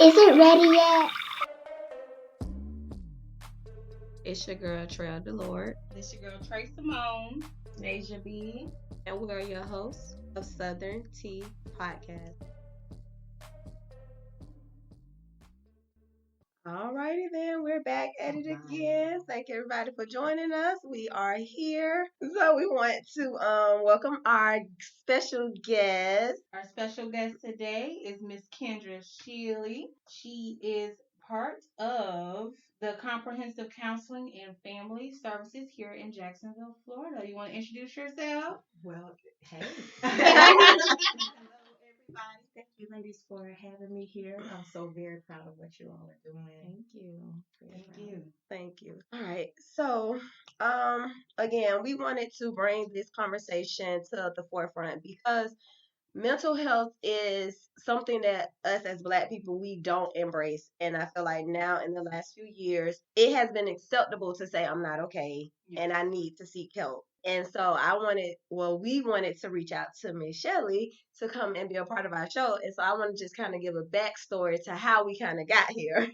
Is it ready yet? It's your girl, Trail Delord. It's your girl, Trey Simone. Deja B. And we are your hosts of Southern Tea Podcast. Alrighty then, we're back at it again. Thank everybody for joining us. We are here. So we want to welcome our special guest. Our special guest today is Miss Kendra Shealey. She is part of the Comprehensive Counseling and Family Services here in Jacksonville, Florida. You want to introduce yourself? Well, hey. Hello, everybody. Thank you, ladies, for having me here. I'm so very proud of what you all are doing. Thank you. Thank you. All right. So, again, we wanted to bring this conversation to the forefront because mental health is something that us as Black people, we don't embrace. And I feel like now in the last few years, it has been acceptable to say, I'm not okay and I need to seek help. And so we wanted to reach out to Miss Shealey to come and be a part of our show. And so I want to just kind of give a backstory to how we kind of got here.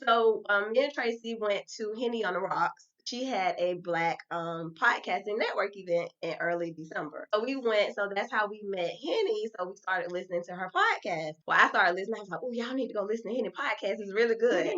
So me and Tracy went to Henny on the Rocks. She had a Black podcasting network event in early December. So we went, so that's how we met Henny. So we started listening to her podcast. Well, I started listening. I was like, oh, y'all need to go listen to Henny podcast. It's really good.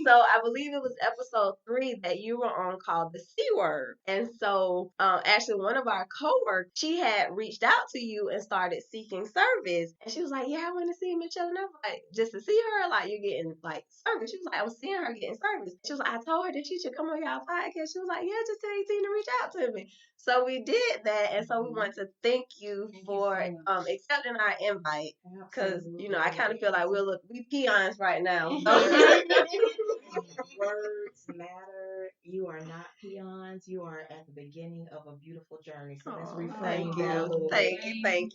So I believe it was episode 3 that you were on called The C Word. And so actually one of our coworkers, she had reached out to you and started seeking service. And she was like, yeah, I want to see Michelle. And I was like, just to see her, like, you're getting like service. She was like, I was seeing her getting service. She was like, I told her that she should come on y'all podcast. She was like, yeah, just tell your team to reach out to me. So we did that. And so we want to thank you for accepting our invite. Because, you know, I kind of feel like we peons right now. So. Words matter. You are not peons. You are at the beginning of a beautiful journey. So let's reframe that a little bit. Thank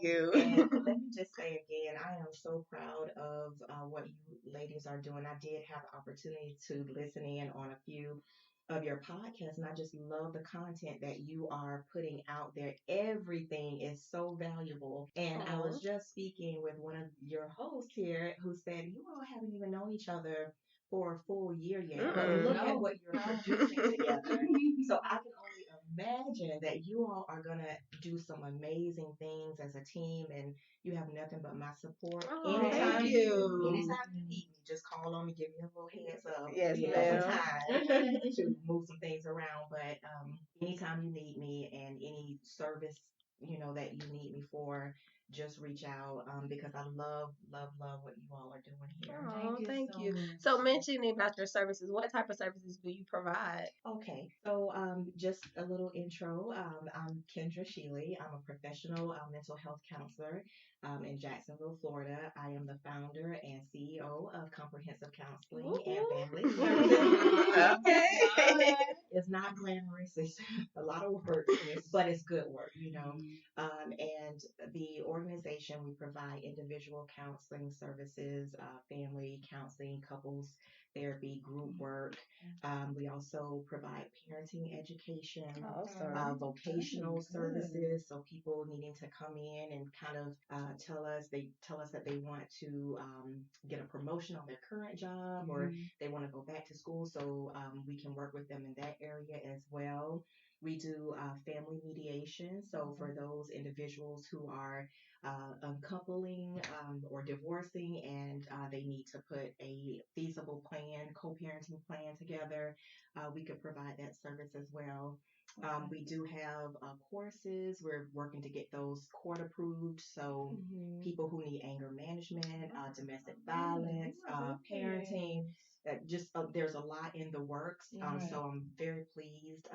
you. And let me just say again, I am so proud of what you ladies are doing. I did have the opportunity to listen in on a few of your podcasts, and I just love the content that you are putting out there. Everything is so valuable. And I was just speaking with one of your hosts here who said, you all haven't even known each other for a full year yet, but look at what you're producing together. So I can only imagine that you all are going to do some amazing things as a team, and you have nothing but my support. Thank you. Anytime you need me, just call on me, give me a little heads up. Yes, some time to move some things around. But anytime you need me and any service, that you need me for, just reach out because I love what you all are doing here. Oh, thank you. So mentioning about your services, what type of services do you provide? Okay, so just a little intro. I'm Kendra Shealey. I'm a professional mental health counselor in Jacksonville, Florida. I am the founder and CEO of Comprehensive Counseling and Family Services. Okay. It's not glamorous. It's a lot of work, but it's good work, and the organization, we provide individual counseling services, family counseling, couples therapy, group work. We also provide parenting education, vocational services. So people needing to come in and kind of tell us that they want to get a promotion on their current job or they want to go back to school. So we can work with them in that area as well. We do family mediation. So for those individuals who are uncoupling or divorcing and they need to put a feasible plan, co-parenting plan together, we could provide that service as well. We do have courses. We're working to get those court approved. So people who need anger management, domestic violence, parenting, there's a lot in the works. So I'm very pleased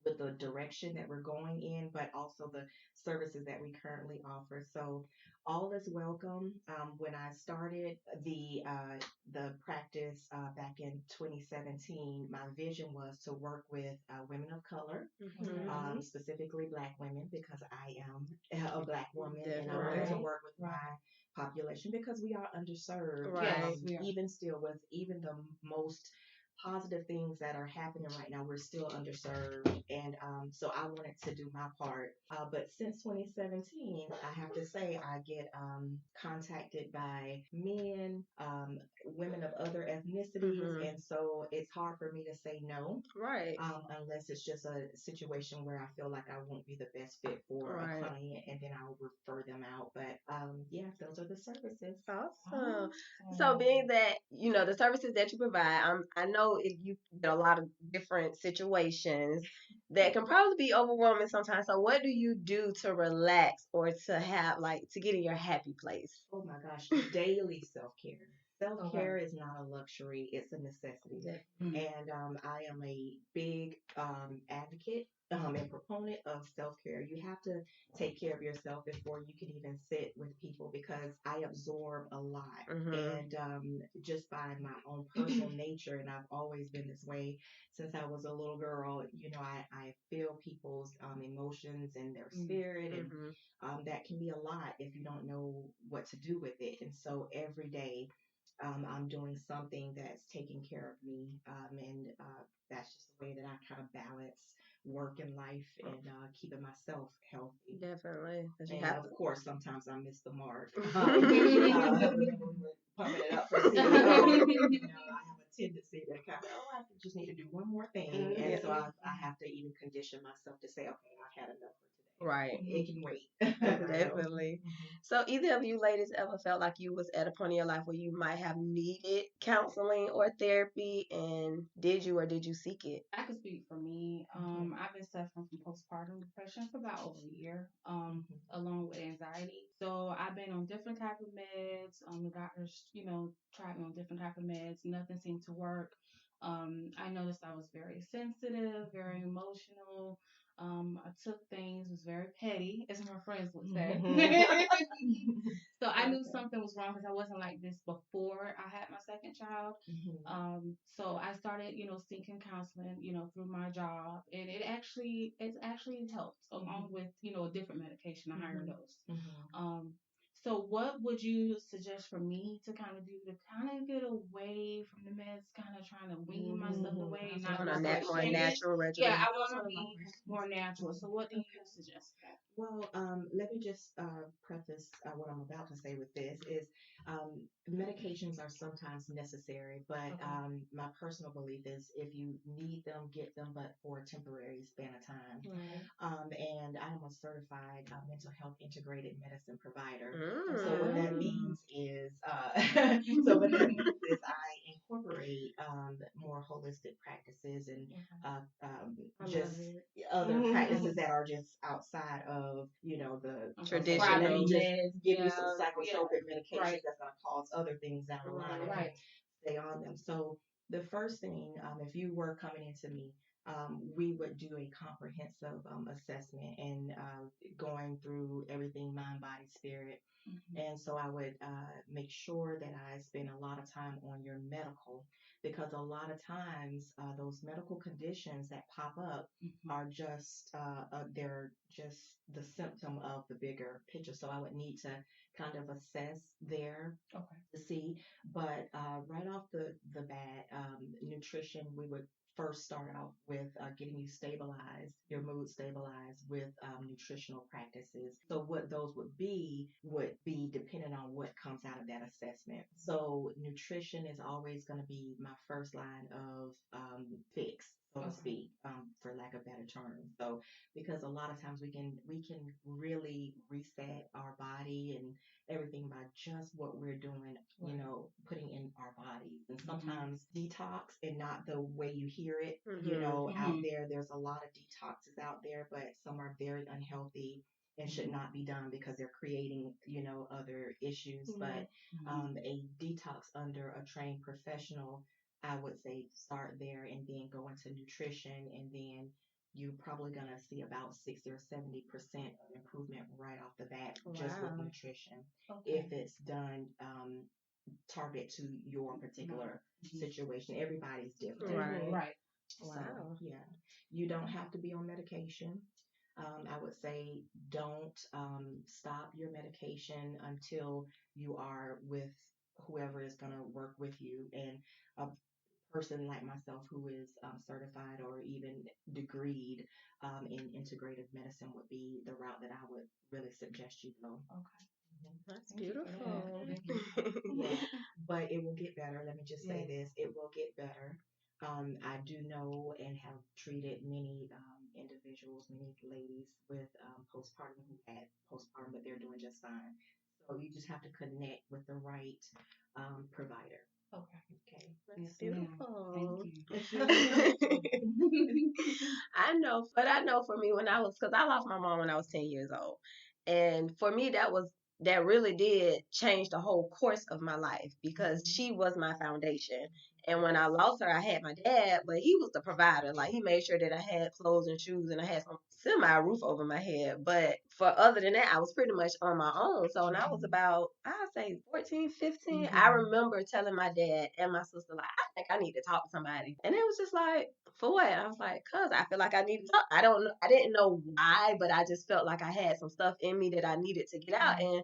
with the direction that we're going in, but also the services that we currently offer. So all is welcome. When I started the practice back in 2017, my vision was to work with women of color, specifically Black women, because I am a Black woman, and I wanted to work with my population because we are underserved. Right. Even still, with even the most positive things that are happening right now. We're still underserved, and so I wanted to do my part. But since 2017, I have to say I get contacted by men, women of other ethnicities, Mhm. and so it's hard for me to say no. Right. Unless it's just a situation where I feel like I won't be the best fit for a Right. client, and then I'll refer them out. But yeah, those are the services. Awesome. So being that, the services that you provide, I know you get a lot of different situations that can probably be overwhelming sometimes. So what do you do to relax or to have to get in your happy place? Oh my gosh, daily self care. Self care is not a luxury, it's a necessity. Yeah. And I am a big advocate and proponent of self care. You have to take care of yourself before you can even sit with people because I absorb a lot. And just by my own personal nature, and I've always been this way since I was a little girl, I feel people's emotions and their spirit, and that can be a lot if you don't know what to do with it. And so every day, I'm doing something that's taking care of me, and that's just the way that I kind of balance work and life and keeping myself healthy. Definitely. 'Cause you And have of to. course, sometimes I miss the mark. Whenever we were pumping it up for CEO, I have a tendency to kind of, I just need to do one more thing. And so I have to even condition myself to say, okay, I've had enough for today. Right. It can wait. Definitely. So either of you ladies ever felt like you was at a point in your life where you might have needed counseling or therapy, and did you or did you seek it? I can speak for me. I've been suffering from postpartum depression for about over a year, along with anxiety. So I've been on different type of meds. The doctors, tried me on different type of meds. Nothing seemed to work. I noticed I was very sensitive, very emotional. I took things, was very petty, as my friends would say. So I knew something was wrong because I wasn't like this before I had my second child. So I started, seeking counseling, through my job, and it's actually helped along with, a different medication, a higher dose. So what would you suggest for me to kind of do to kind of get away from the meds, kind of trying to wean myself away and not On a go more crazy? natural regimen. Yeah, I want to be more natural. So what do you suggest for that? Well, let me just preface what I'm about to say with this is medications are sometimes necessary, but my personal belief is if you need them, get them, but for a temporary span of time. And I am a certified mental health integrated medicine provider. So what that means is, I incorporate more holistic practices and just other practices that are just outside of, the Traditional. let me just give you some Yeah, psychotropic medications right. that's going to cause other things down the line. Right. Stay on them. So the first thing, if you were coming into me, we would do a comprehensive assessment and going through everything mind, body, spirit. And so I would make sure that I spend a lot of time on your medical because a lot of times those medical conditions that pop up are just they're just the symptom of the bigger picture. So I would need to kind of assess there to see. But right off the bat, nutrition, we would first start out with getting you stabilized, your mood stabilized with nutritional practices. So what those would be dependent on what comes out of that assessment. So nutrition is always going to be my first line of fix, so to speak, for lack of better term. So because a lot of times we can really reset our body and everything by just what we're doing, putting in our bodies. And sometimes detox and not the way you hear it, out there. There's a lot of detoxes out there, but some are very unhealthy and should not be done because they're creating, other issues. But a detox under a trained professional, I would say start there and then go into nutrition, and then you're probably going to see about 60 or 70% of improvement right off the bat just with nutrition. If it's done target to your particular situation. Everybody's different. Right. So, yeah, you don't have to be on medication. I would say don't stop your medication until you are with whoever is going to work with you. And person like myself who is certified or even degreed in integrative medicine would be the route that I would really suggest you go. Okay. That's Thank you for beautiful. Yeah, but it will get better. Let me just say Yes. this, it will get better. I do know and have treated many individuals, many ladies with postpartum who had postpartum, but they're doing just fine. So you just have to connect with the right provider. Okay. Okay. That's Yes, ma'am. Thank beautiful. you. I know for me when because I lost my mom when I was 10 years old. And for me, that really did change the whole course of my life because she was my foundation. And when I lost her, I had my dad, but he was the provider. Like he made sure that I had clothes and shoes and I had some semi roof over my head. But for other than that, I was pretty much on my own. So when I was about, I'd say 14, 15, I remember telling my dad and my sister, like, I think I need to talk to somebody. And it was just like, for what? I was like, cause I feel like I need to talk. I don't know. I didn't know why, but I just felt like I had some stuff in me that I needed to get out. And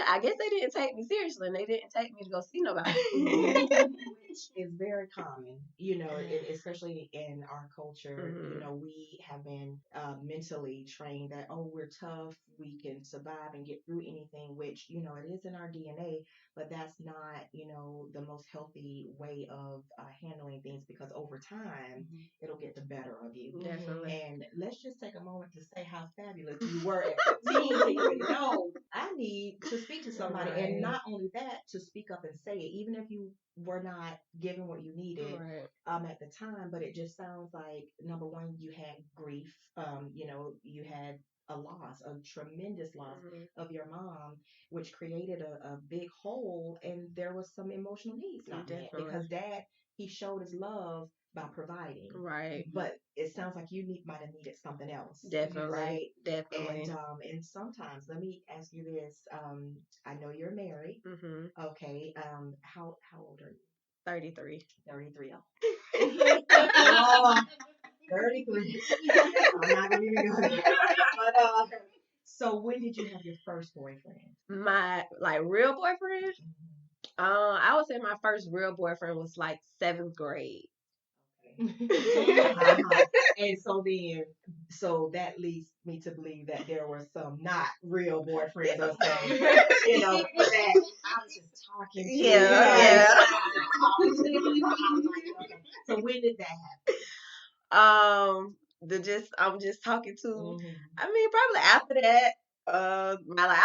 I guess they didn't take me seriously, and they didn't take me to go see nobody. Which is very common, especially in our culture. We have been mentally trained that, oh, we're tough, we can survive and get through anything, which, it is in our DNA, but that's not, the most healthy way of handling things because over time, it'll get the better of you. Definitely. And let's just take a moment to say how fabulous you were at 15 to even know I need to speak to somebody. Right. And not only that, to speak up and say it, even if you were not given what you needed at the time. But it just sounds like, number one, you had grief. You had a loss, a tremendous loss of your mom, which created a big hole. And there was some emotional needs not met because dad, he showed his love by providing. Right. But it sounds like you might have needed something else. Definitely. Right. Definitely. And sometimes, let me ask you this. I know you're married. Okay. How old are you? 33. 33. Oh, 33. I'm not gonna even go there. But so when did you have your first boyfriend? My real boyfriend? I would say my first real boyfriend was like 7th grade. And so that leads me to believe that there were some not real boyfriends or some, but that I was just talking to you. Yeah. So when did that happen? I'm just talking to. I mean, probably after that. I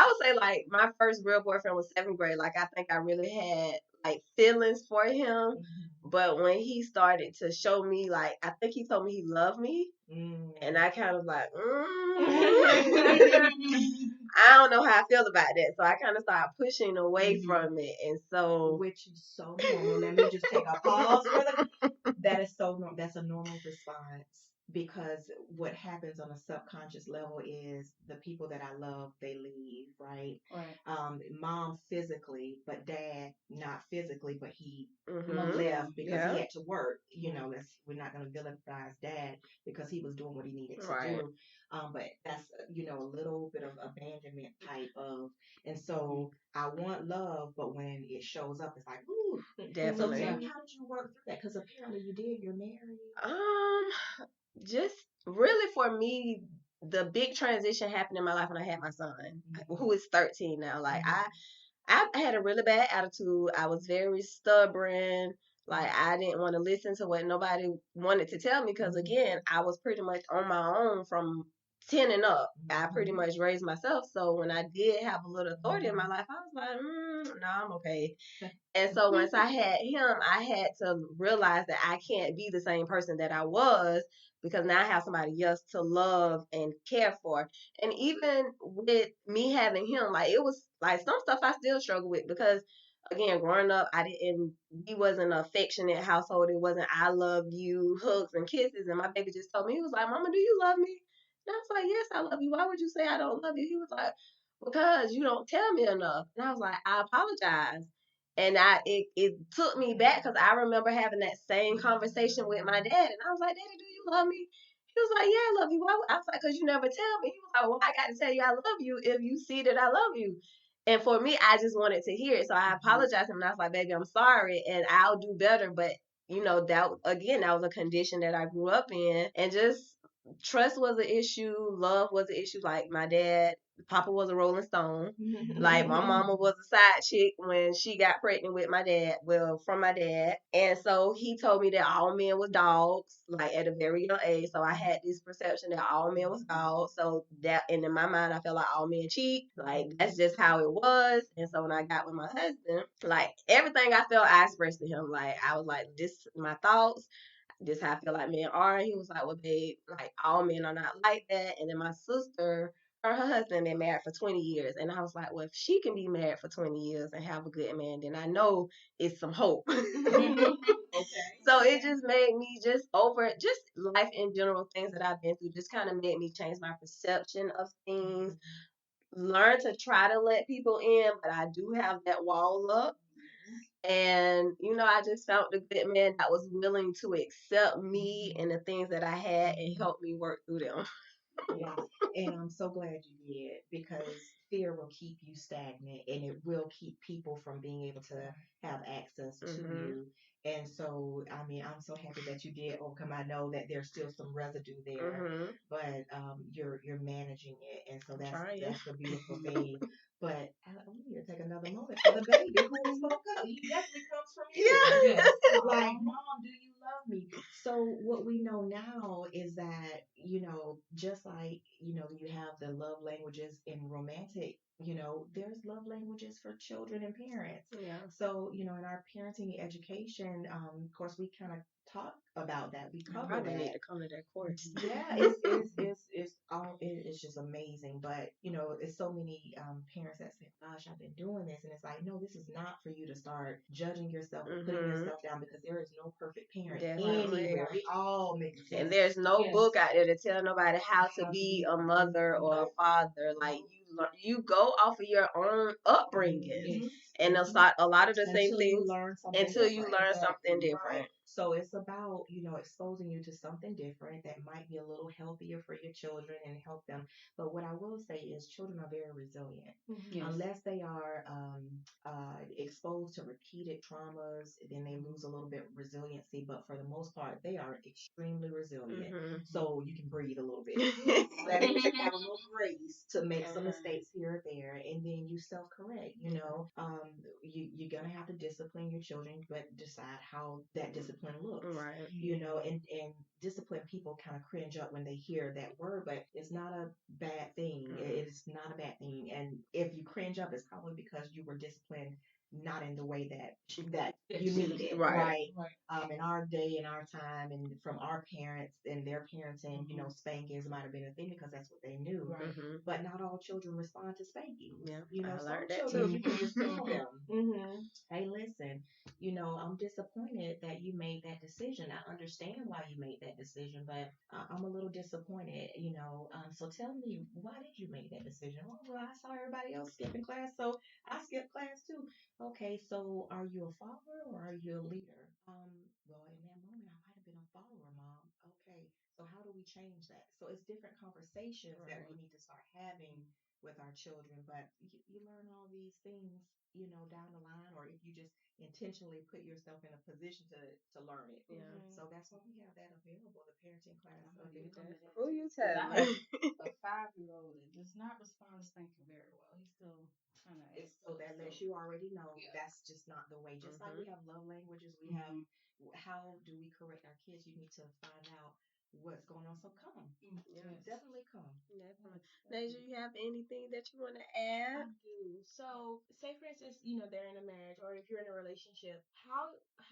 would say like my first real boyfriend was 7th grade. Like I think I really had like feelings for him, but when he started to show me, like I think he told me he loved me, and I kind of like, I don't know how I feel about that. So I kind of started pushing away from it, and so which is so normal. Let me just take a pause for that is so normal. That's a normal response. Because what happens on a subconscious level is the people that I love, they leave, right? Mom physically, but dad not physically, but he left because he had to work. We're not going to vilifize dad because he was doing what he needed to do. But that's a little bit of abandonment type of, and so I want love, but when it shows up, it's like, ooh. Definitely. So tell me, how did you work through that? Because apparently you did. You're married. Just really for me, the big transition happened in my life when I had my son, who is 13 now. Like I had a really bad attitude. I was very stubborn. Like I didn't want to listen to what nobody wanted to tell me because again, I was pretty much on my own from 10 and up. I pretty much raised myself. So when I did have a little authority in my life, I was like, no, I'm okay. And so once I had him, I had to realize that I can't be the same person that I was because now I have somebody else to love and care for. And even with me having him, like it was like some stuff I still struggle with because again, growing up, we wasn't an affectionate household. It wasn't I love you, hugs and kisses. And my baby just told me, he was like, Mama, do you love me? And I was like, yes, I love you. Why would you say I don't love you? He was like, because you don't tell me enough. And I was like, I apologize. And it took me back because I remember having that same conversation with my dad. And I was like, Daddy, do you love me? He was like, yeah, I love you. Why? I was like, because you never tell me. He was like, well, I got to tell you I love you if you see that I love you. And for me, I just wanted to hear it. So I apologized to him and I was like, baby, I'm sorry and I'll do better. But that again, that was a condition that I grew up in, and just trust was an issue, love was an issue. Like my dad, Papa was a Rolling Stone. Like my mama was a side chick when she got pregnant with my dad, well, from my dad. And so he told me that all men was dogs, like at a very young age. So I had this perception that all men was dogs. So that, and in my mind, I felt like all men cheat. Like that's just how it was. And so when I got with my husband, like everything I felt, I expressed to him. Like I was like, this my thoughts. This how I feel like men are. He was like, well, babe, like all men are not like that. And then my sister, her husband been married for 20 years. And I was like, well, if she can be married for 20 years and have a good man, then I know it's some hope. Okay. So it just made me just life in general, things that I've been through, just kind of made me change my perception of things, learn to try to let people in, but I do have that wall up. And, I just found a good man that was willing to accept me and the things that I had and help me work through them. Yes, and I'm so glad you did because fear will keep you stagnant and it will keep people from being able to have access to Mhm. you. And so, I mean, I'm so happy that you did overcome. I know that there's still some residue there, Mhm. but you're managing it, and so I'm that's trying. that's the beautiful thing. But I want you to take another moment for the baby who spoke up. He definitely comes from you. Yeah. Like, mom, do you love me? So what we know now is that, just like, you have the love languages in romantic, there's love languages for children and parents. Yeah. So, in our parenting education, of course, we kind of talk about that. We I cover probably need that. to come to that course. Yeah, it's just amazing. But it's so many parents that say, "Gosh, I've been doing this," and it's like, no, this is not for you to start judging yourself or putting Mhm. yourself down because there is no perfect parent Definitely. anywhere. We all make And mistakes. there's no Yes. book out there to tell nobody how to be a mother or a father. Like you go off of your own upbringing, Yes. and a lot of the same Until you things learn something until you different. learn something Right. different. So it's about, exposing you to something different that might be a little healthier for your children and help them. But what I will say is children are very resilient. Yes. Unless they are exposed to repeated traumas, then they lose a little bit of resiliency. But for the most part, they are extremely resilient. Mhm. So you can breathe a little bit. That means they have a little grace to make some mistakes here or there, and then you self-correct. You're gonna have to discipline your children, but decide how that discipline looks. Right. And disciplined people kind of cringe up when they hear that word, but it's not a bad thing. It is not a bad thing. And if you cringe up, it's probably because you were disciplined not in the way that you needed, Right. in our day, in our time, and from our parents and their parenting, spankings might have been a thing because that's what they knew. Mhm. But not all children respond to spankings. Yeah, I Some learned that children too. you can just tell them, hey, listen, I'm disappointed that you made that decision. I understand why you made that decision, but I'm a little disappointed. So tell me, why did you make that decision? Oh, well, I saw everybody else skipping class, so I skipped class too. Okay, so are you a follower or are you a leader? Well, in that moment, I might have been a follower, mom. Okay, so how do we change that? So it's different conversations that we Right. need to start having with our children, but you learn all these things, down the line, or if you just intentionally put yourself in a position to learn it. Yeah. So that's why we have that available, the parenting class I'm gonna come to available. that Who too. you 'Cause I telling? have a 5-year-old that does not respond to spanking very well. He's still trying to act So up. that lets you already know Yeah. that's just not the way. Just like Mhm. we have love languages, we have how do we correct our kids? You need to find out what's going on. So come, Yeah. Yes. definitely come. Definitely. Yes. Nasia, you have anything that you want to I add? do. So, say for instance, they're in a marriage or if you're in a relationship,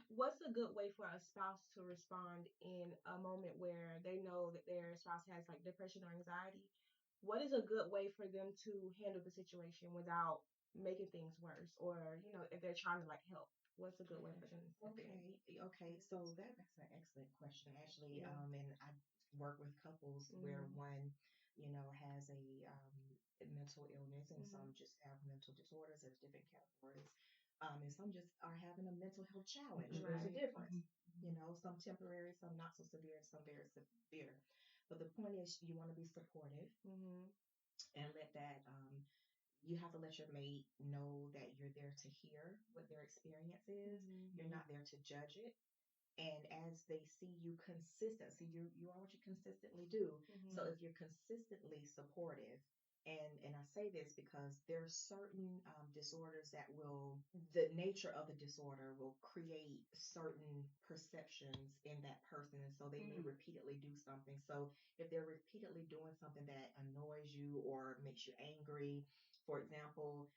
what's a good way for a spouse to respond in a moment where they know that their spouse has like depression or anxiety? What is a good way for them to handle the situation without making things worse or, if they're trying to like help? What's a good way for them to step in? Okay. So that's an excellent question, actually. Yeah. And I work with couples where one, has a mental illness, and some just have mental disorders. There's different categories. And some just are having a mental health challenge. There's a Right. difference. Some temporary, some not so severe, and some very severe. But the point is, you want to be supportive Mhm. and let that you have to let your mate know that you're there to hear what their experience is. Mhm. You're not there to judge it. And as they see you consistent, see you are what you consistently do. So Mhm. if you're consistently supportive, and I say this because there are certain disorders that will, the nature of the disorder will create certain perceptions in that person, and so they may repeatedly do something. So if they're repeatedly doing something that annoys you or makes you angry, for example,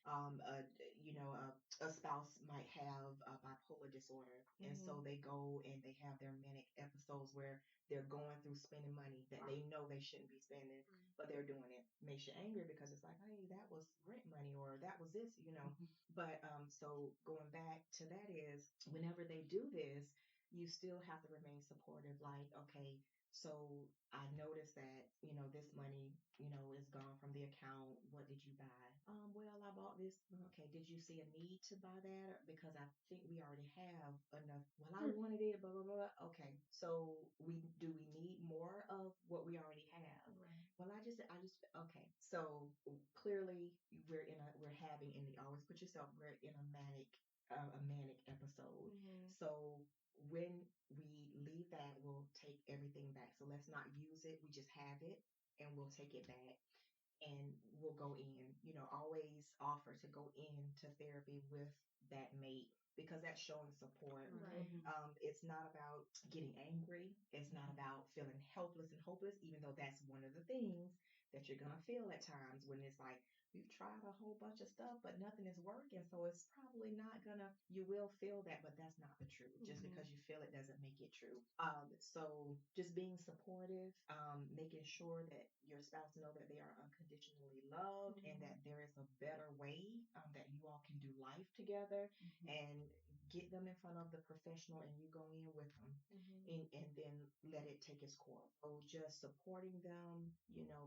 a spouse might have a bipolar disorder, and so Mhm. they go and they have their manic episodes where they're going through spending money that they know they shouldn't be spending, but they're doing it. Makes you angry because it's like, hey, that was rent money or that was this. But so going back to that is whenever they do this, you still have to remain supportive. Like, okay, so I noticed that, this money, is gone from the account. What did you buy? Well, I bought this. Okay, did you see a need to buy that? Because I think we already have enough. Well, I wanted it, blah, blah, blah. Okay, so we need more of what we already have? Right. Well, okay. So clearly we're having, and you always put yourself, we're in a manic episode. Mhm. So when we leave that, we'll take everything back. So let's not use it. We just have it and we'll take it back and we'll go in. Always offer to go into therapy with that mate because that's showing support. Right. It's not about getting angry. It's not about feeling helpless and hopeless, even though that's one of the things that you're going to feel at times when it's like, we've tried a whole bunch of stuff, but nothing is working. So it's probably not gonna, you will feel that, but that's not the truth. Just Mhm. because you feel it doesn't make it true. So just being supportive, making sure that your spouse know that they are unconditionally loved and Mhm. that there is a better way that you all can do life together, and get them in front of the professional and you go in with them, Mhm. and then let it take its course. So just supporting them,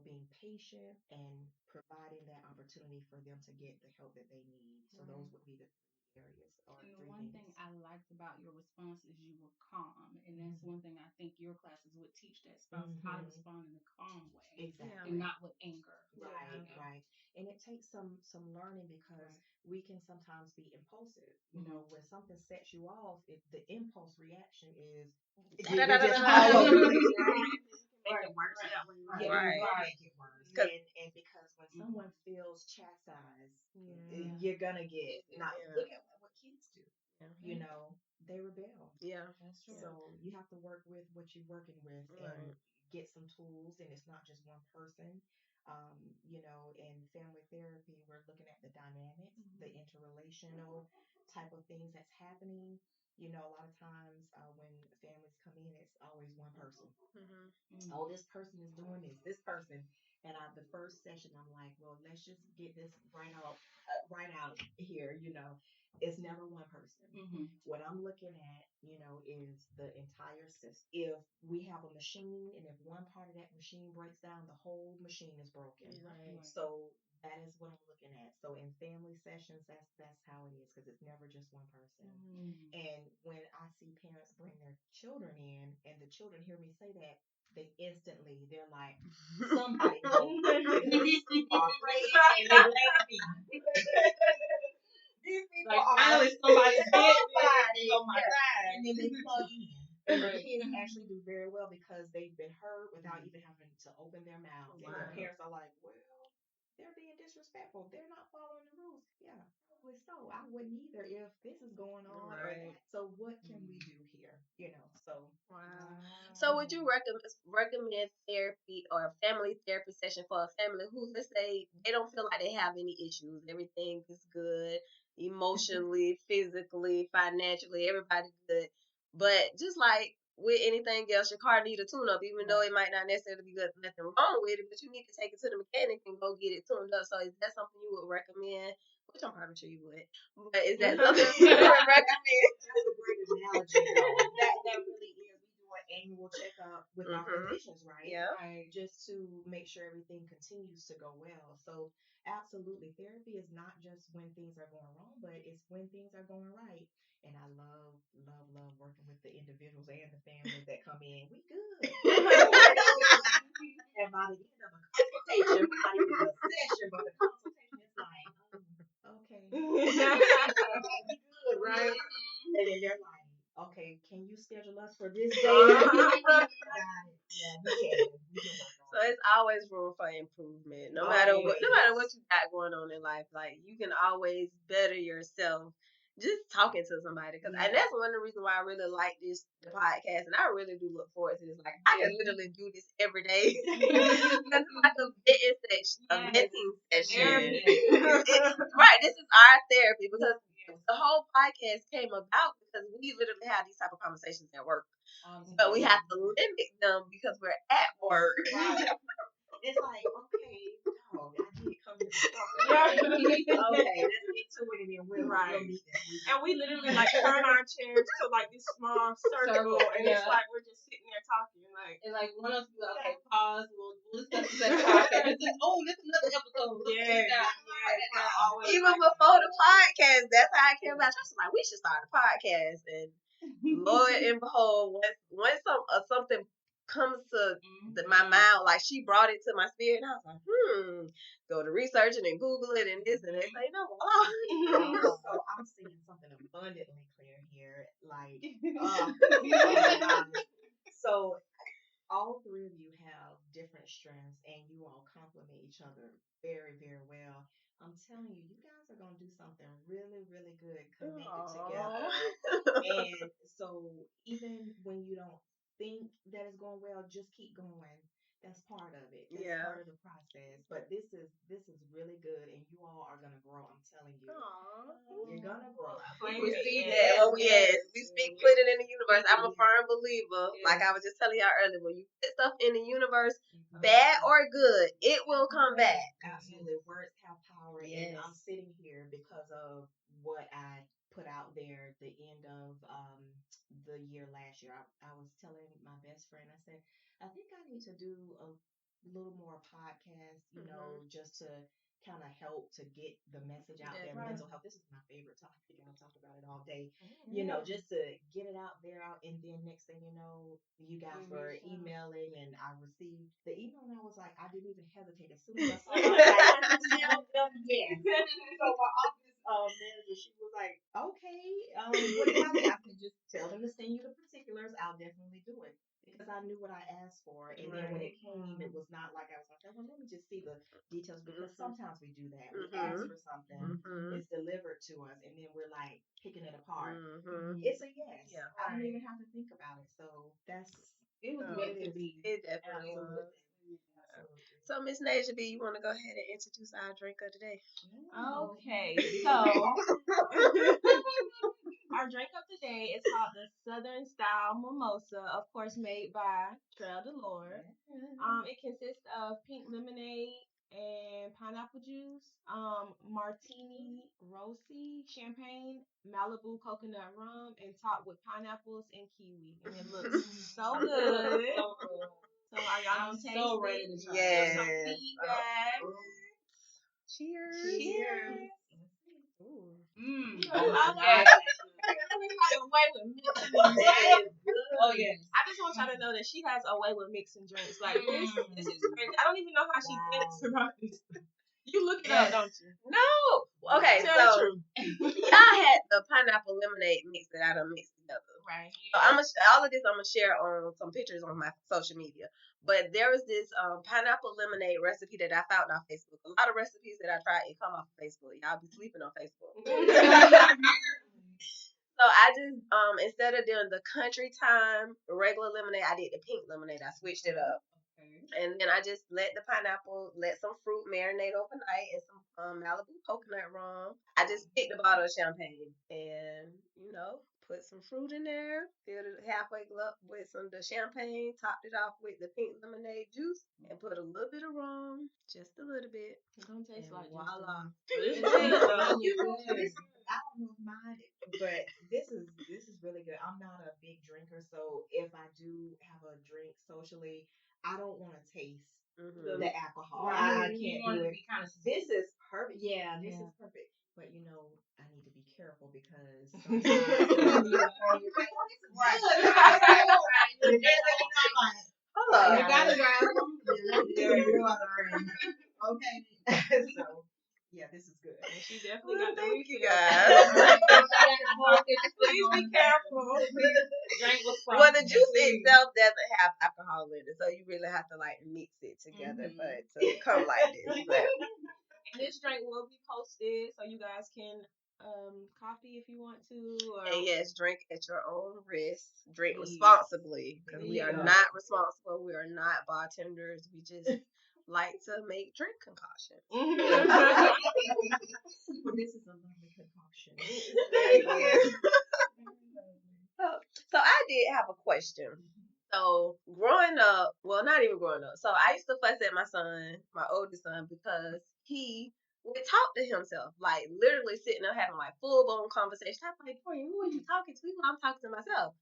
being patient and providing that opportunity for them to get the help that they need. So Right. those would be the three areas or And the three one things. thing I liked about your response is you were calm. And that's Mhm. one thing I think your classes would teach that spouse how to Mhm. respond in a calm way Yeah. and Exactly. not with anger. Yeah. Right, right. And it takes some learning because Right. we can sometimes be impulsive. Mm-hmm. When something sets you off, the impulse reaction is Da, da, da, you're da, just da, all over da. the place, right? Make Right. it worse Right. that way. Yeah, Right. you Right. will make it worse. Cause And because when Mm-hmm. someone feels chastised, Yeah. you're gonna get, not yeah, look at what kids do. Yeah. You know, they rebel. yeah, That's true. Yeah. So you have to work with what you're working with and right. get some tools, and it's not just one person. In family therapy, we're looking at the dynamics, the Mhm. interrelational type of things that's happening. A lot of times when families come in, it's always one person. Mhm. Mm-hmm. Oh, this person is doing this person. And the first session, I'm like, well, let's just get this right out here. It's never one person. Mm-hmm. What I'm looking at, is the entire system. If we have a machine and if one part of that machine breaks down, the whole machine is broken. Right. Right. So that is what I'm looking at. So in family sessions, that's how it is because it's never just one person. Mhm. Mm-hmm. And when I see parents bring their children in and the children hear me say that, they're like, somebody go. These people are playing and they blame me. These people Like are finally somebody did somebody it on my yeah. side. And then they plug in. And the Right. kids actually do very well because they've been heard without even having to open their mouths. And the Wow. parents are like, well, they're being disrespectful. They're not following the rules. Yeah, probably so. I wouldn't either if this is going on or Right. that. So what can we do here? So Wow. So would you recommend therapy or a family therapy session for a family who, let's say, they don't feel like they have any issues, everything is good, emotionally, physically, financially, everybody good, but just like with anything else, your car need a tune up, even though it might not necessarily be good, nothing wrong with it, but you need to take it to the mechanic and go get it tuned up. So is that something you would recommend? Which I'm probably sure you would, but is that something you would recommend? that's a great analogy, though. That really is. We do an annual checkup with our Mm-hmm. physicians, right? Yeah. Right. Just to make sure everything continues to go well. So, absolutely, therapy is not just when things are going wrong, but it's when things are going right. And I love, love, love working with the individuals and the families that come in. We good. And by the end of a consultation, not even a session, but the consultation is like, okay. We good, right? And then they're like, okay, okay, can you schedule us for this day? Got it. Yeah, we can. We can work on So it. it's always room for improvement. No matter what Always. you got going on in life, like you can always better yourself just talking to somebody. And that's one of the reasons why I really like the podcast, and I really do look forward to this. Like I can literally do this every day. It's like a vetting session, a venting session. Right, this is our therapy because the whole podcast came about because we literally have these type of conversations at work. But we have to limit them because we're at work. Right. It's like, okay, no, I did come here for something. Okay, let's get to it and then we'll meet this week. And we literally like turn our chairs to like this small circle, and it's like we're just sitting there talking, like. And like one of us will be like, okay, pause, we'll discuss this at the podcast. It's like, oh, this is another episode. Even before the podcast, that's how I came about. I was like, we should start a podcast, and Lord and behold, once something comes to my mind, like she brought it to my spirit, and I was like, go to researching and Google it and this and that. Like, no, so I'm seeing something abundantly clear here. Like, oh my God. So all three of you have different strengths, and you all complement each other very, very well. I'm telling you, you guys are going to do something really, really good connected together. And so even when you don't think that it's going well, just keep going. That's part of it. That's part of the process. But this is really good, and you all are gonna grow. I'm telling you, you're gonna grow. We see that. Oh yes, we speak, put it in the universe. I'm a firm believer. Like I was just telling y'all earlier, when you put stuff in the universe, bad or good, it will come back. Absolutely, words have power, and I'm sitting here because of what I put out there at the end of the year last year. I was telling my best friend, I said, I think I need to do a little more podcast, just to kind of help to get the message out there. Mental health. This is my favorite topic, and I'll talk about it all day. Just to get it out there, and then next thing you know, you guys were emailing, and I received the email, and I was like, I didn't even hesitate. As soon as I saw it, I was like, tell them yes. So my office manager, she was like, okay, what do I have to just tell them to send you the particulars? I'll definitely do it. Because I knew what I asked for, and then when it came, it was not like I was like, well, let me just see the details, because sometimes we do that. We ask for something, it's delivered to us, and then we're like picking it apart. It's a yes. I don't even have to think about it. So it was meant to be. It definitely was. So Miss Naja B, you want to go ahead and introduce our drink of the day? Okay, so our drink of the day is called the Southern Style Mimosa, of course made by Trail de Lord. It consists of pink lemonade and pineapple juice, martini rossi, champagne, Malibu coconut rum, and topped with pineapples and kiwi. And it looks so good. So are y'all gonna taste so ready to try. Yes. Some feedback. Cheers. Cheers. Ooh. I got a way with mixing drinks. Oh yes. I just want y'all to know that she has a way with mixing drinks. Like this is crazy. I don't even know how she thinks about this. You look it up, don't you? No. Okay, Tell the so truth. y'all had the pineapple lemonade mix that I done mixed together. Right. So all of this I'm gonna share on some pictures on my social media. But there was this pineapple lemonade recipe that I found on Facebook. A lot of recipes that I tried, it come off of Facebook. Y'all be sleeping on Facebook. So I just instead of doing the country time regular lemonade, I did the pink lemonade. I switched it up. And then I just let some fruit marinate overnight, and some Malibu coconut rum. I just picked a bottle of champagne and, put some fruit in there, filled it halfway up with the champagne, topped it off with the pink lemonade juice, and put a little bit of rum, just a little bit. It don't taste like voila. It tastes I don't know if mine, but this is really good. I'm not a big drinker, so if I do have a drink socially, I don't want to taste the alcohol. I can't do it. This is perfect. Yeah, this is perfect. But I need to be careful because sometimes Hold on. You gotta drive them. Okay. So yeah, this is good. And she definitely got the Thank you refill. guys. Please be careful. Well, the juice itself doesn't have alcohol in it, so you really have to like mix it together for it to come like this. But this drink will be posted, so you guys can copy if you want to. and yes, drink at your own risk. Drink Please. responsibly, because we There are you go. not responsible. We are not bartenders. We just like to make drink concoctions. Well, this is a lovely concoction. So I did have a question. So growing up, well, not even growing up. So I used to fuss at my son, my oldest son, because he would talk to himself, like literally sitting there having like full blown conversation. I'm like, boy, who are you talking to? I'm talking to myself.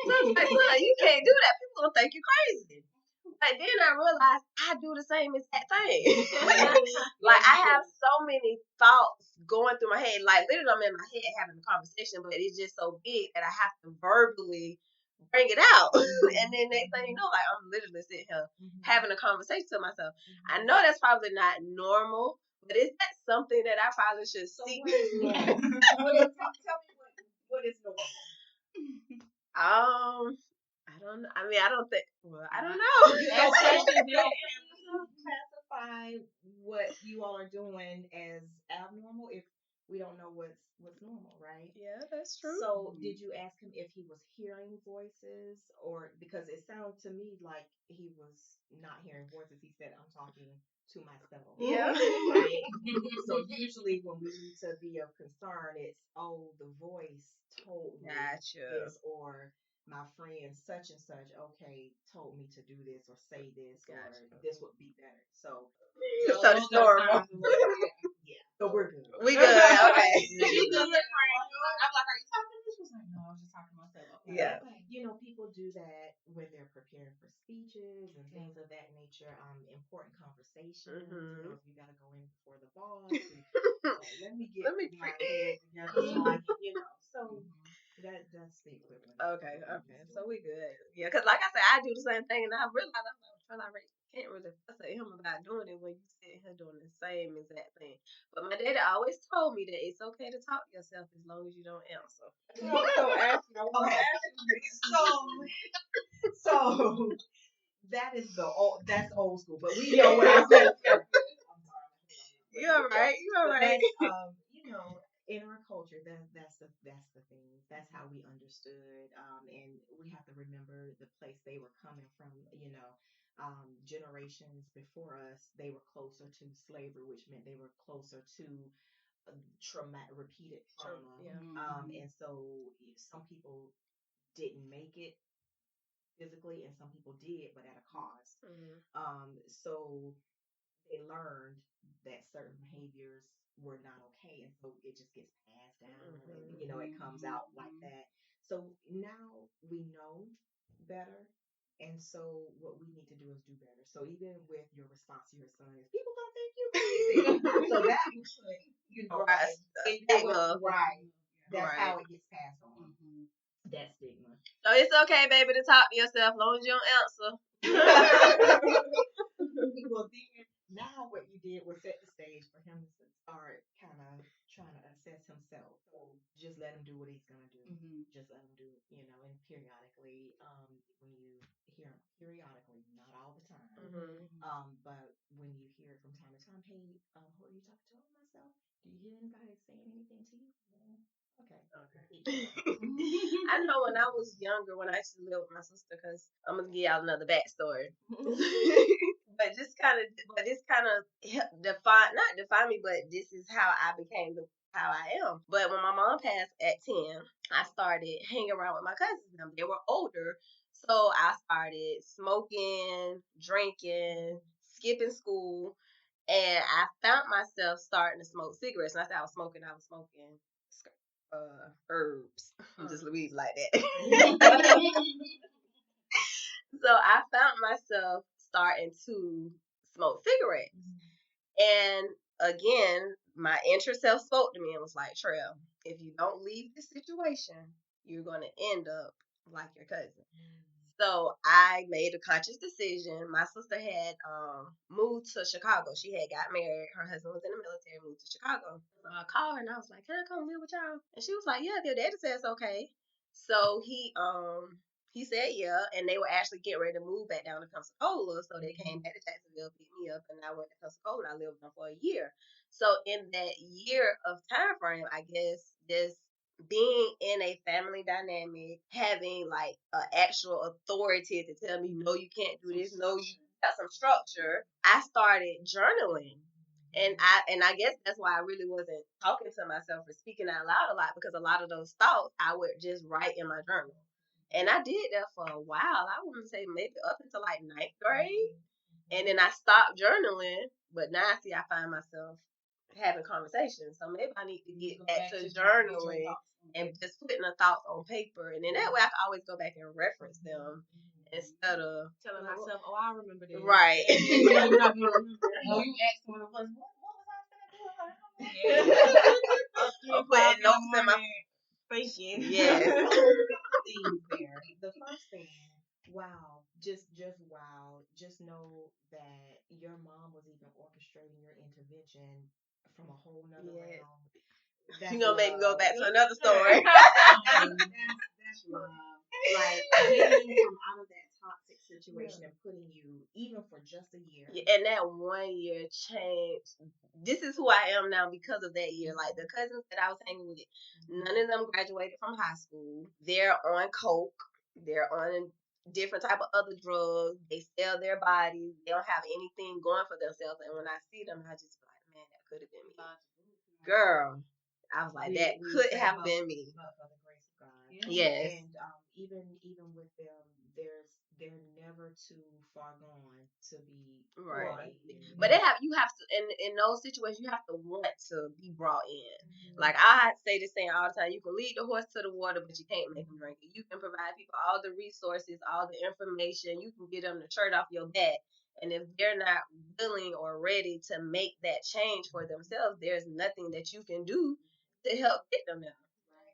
So I was like, son, you can't do that. People gonna think you crazy. But then I realized I do the same exact thing. Like I have so many thoughts going through my head. Like literally, I'm in my head having a conversation, but it's just so big that I have to verbally bring it out. And then next thing you know, like I'm literally sitting here having a conversation to myself. I know that's probably not normal, but is that something that I probably should seek? Tell me what is normal. I don't know. I mean, I don't think. Well, I don't know. Classify what you all are doing as abnormal if we don't know what's normal, right? Yeah, that's true. So, did you ask him if he was hearing voices, or because it sounded to me like he was not hearing voices? He said, "I'm talking to myself." Yeah. Right? So usually when we need to be of concern, it's the voice told me Gotcha. this, or my friend such and such, okay, told me to do this or say this, or this would be better. So it's normal. Yeah, so we're good. We good. Okay. She good. I'm like, are you talking to me? She was like, no, I was just talking to myself. Okay. Yeah. You know, people do that when they're preparing for speeches and things of that nature. Important conversations. You know, if you got to go in before the boss. Let me get my head together so I can, So that's the equivalent. Okay. So we good. Yeah, because like I said, I do the same thing, and I realized I can't really fuss at him about doing it when you sit here doing the same exact thing. But my daddy always told me that it's okay to talk to yourself as long as you don't answer. So that is that's old school, but we know what I said. You're right. That's, in our culture, that's the thing. That's how we understood, and we have to remember the place they were coming from. Generations before us, they were closer to slavery, which meant they were closer to repeated trauma. And so some people didn't make it physically, and some people did, but at a cost. So they learned that certain behaviors were not okay, and so it just gets passed down, and it comes out like that. So now we know better, and so what we need to do is do better. So even with your response to your son is, people gonna think you crazy. So that right. That's how it gets passed on. That stigma. So it's okay, baby, to talk to yourself as long as you don't answer. Well, then now what you did was set the stage for him to start kind of trying to assess himself. So just let him do what he's gonna do. Just let him do, and periodically, when you hear him periodically, not all the time, but when you hear it from time to time, hey, who are you talking to? Myself. Do you hear anybody saying anything to you? Okay. I know when I was younger, when I used to live with my sister, because I'm gonna give y'all another backstory. But this kind of not define me, but this is how I became how I am. But when my mom passed at 10, I started hanging around with my cousins. They were older, so I started smoking, drinking, skipping school, and I found myself starting to smoke cigarettes. And I said I was smoking herbs. I'm just Louise like that. So I found myself starting to smoke cigarettes. And again, my inner self spoke to me and was like, Trail, if you don't leave this situation, you're going to end up like your cousin. So I made a conscious decision. My sister had moved to Chicago. She had got married. Her husband was in the military, moved to Chicago. So I called her and I was like, "Can I come live with y'all?" And she was like, "Yeah, if your daddy says okay." So he said yeah, and they were actually getting ready to move back down to Pensacola. So they came back to Jacksonville, picked me up, and I went to Pensacola. I lived there for a year. So in that year of time frame, I guess this being in a family dynamic, having like an actual authority to tell me, no, you can't do this, no, you got some structure. I started journaling. And I guess that's why I really wasn't talking to myself or speaking out loud a lot, because a lot of those thoughts I would just write in my journal. And I did that for a while. I wouldn't say maybe up until like ninth grade. And then I stopped journaling. But now I see I find myself having conversations. So maybe I need to get back to journaling and just putting the thoughts on paper. And then that way I can always go back and reference them instead of telling myself, "Oh, I remember this." right. You're not gonna remember. Oh, you asked one of us, what was I gonna do? I don't know. Yeah. I'm putting notes in my thinking. yes. Things there. The first thing, wow, just wow. Just know that your mom was even orchestrating your intervention from a whole nother Yes. realm. You That's gonna make me go love. back to another story. That's love. Like getting you from out of that toxic situation and putting you even for just a year. Yeah, and that 1 year changed. This is who I am now because of that year. Like the cousins that I was hanging with, none of them graduated from high school. They're on coke. They're on different type of other drugs. They sell their bodies. They don't have anything going for themselves. And when I see them, I just be like, man, that could have been me. Girl, I was like, that could say have been me. But for the grace of God. Yes. And even with them, they're never too far gone to be Right. brought in. But you have to in those situations you have to want to be brought in. Like I say this saying all the time, you can lead the horse to the water, but you can't make them drink it. You can provide people all the resources, all the information, you can get them the shirt off your back. And if they're not willing or ready to make that change for themselves, there's nothing that you can do to help get them there.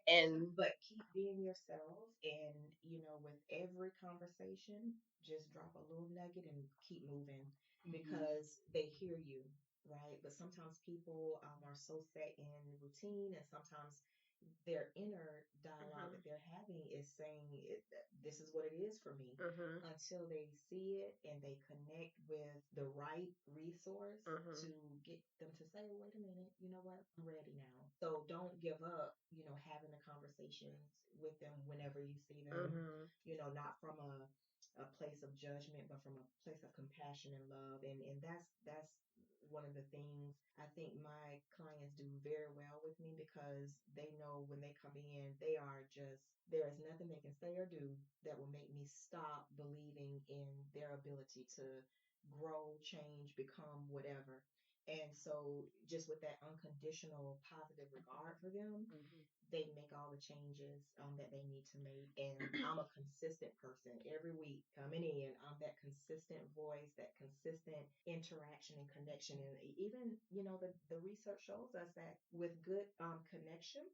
And But keep being yourself, and with every conversation, just drop a little nugget and keep moving because they hear you, right? But sometimes people are so set in routine, and sometimes their inner dialogue that they're having is saying, "This is what it is for me." Until they see it and they connect with the right resource to get them to say, "Wait a minute, you know what? I'm ready now." So don't give up, having the conversations with them whenever you see them, not from a place of judgment, but from a place of compassion and love. And that's one of the things I think my clients do very well with me, because they know when they come in, there is nothing they can say or do that will make me stop believing in their ability to grow, change, become whatever. And so, just with that unconditional positive regard for them, they make all the changes that they need to make. And I'm a consistent person every week coming in. I'm that consistent voice, that consistent interaction and connection. And even, the research shows us that with good connection,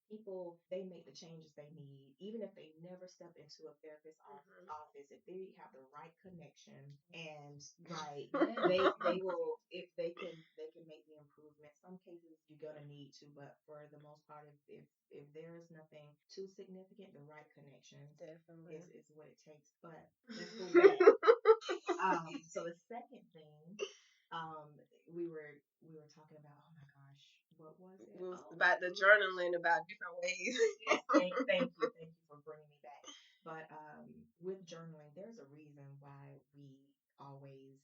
people, they make the changes they need, even if they never step into a therapist's office. If they have the right connection and right, they will, if they can make the improvement. Some cases you're gonna need to, but for the most part, if there is nothing too significant, the right connections definitely is what it takes. But let's go back. So the second thing, um, we were talking about. Oh my gosh, what was it? it was about the journaling, about different ways. Yes, thank you for bringing me back. But with journaling, there's a reason why we always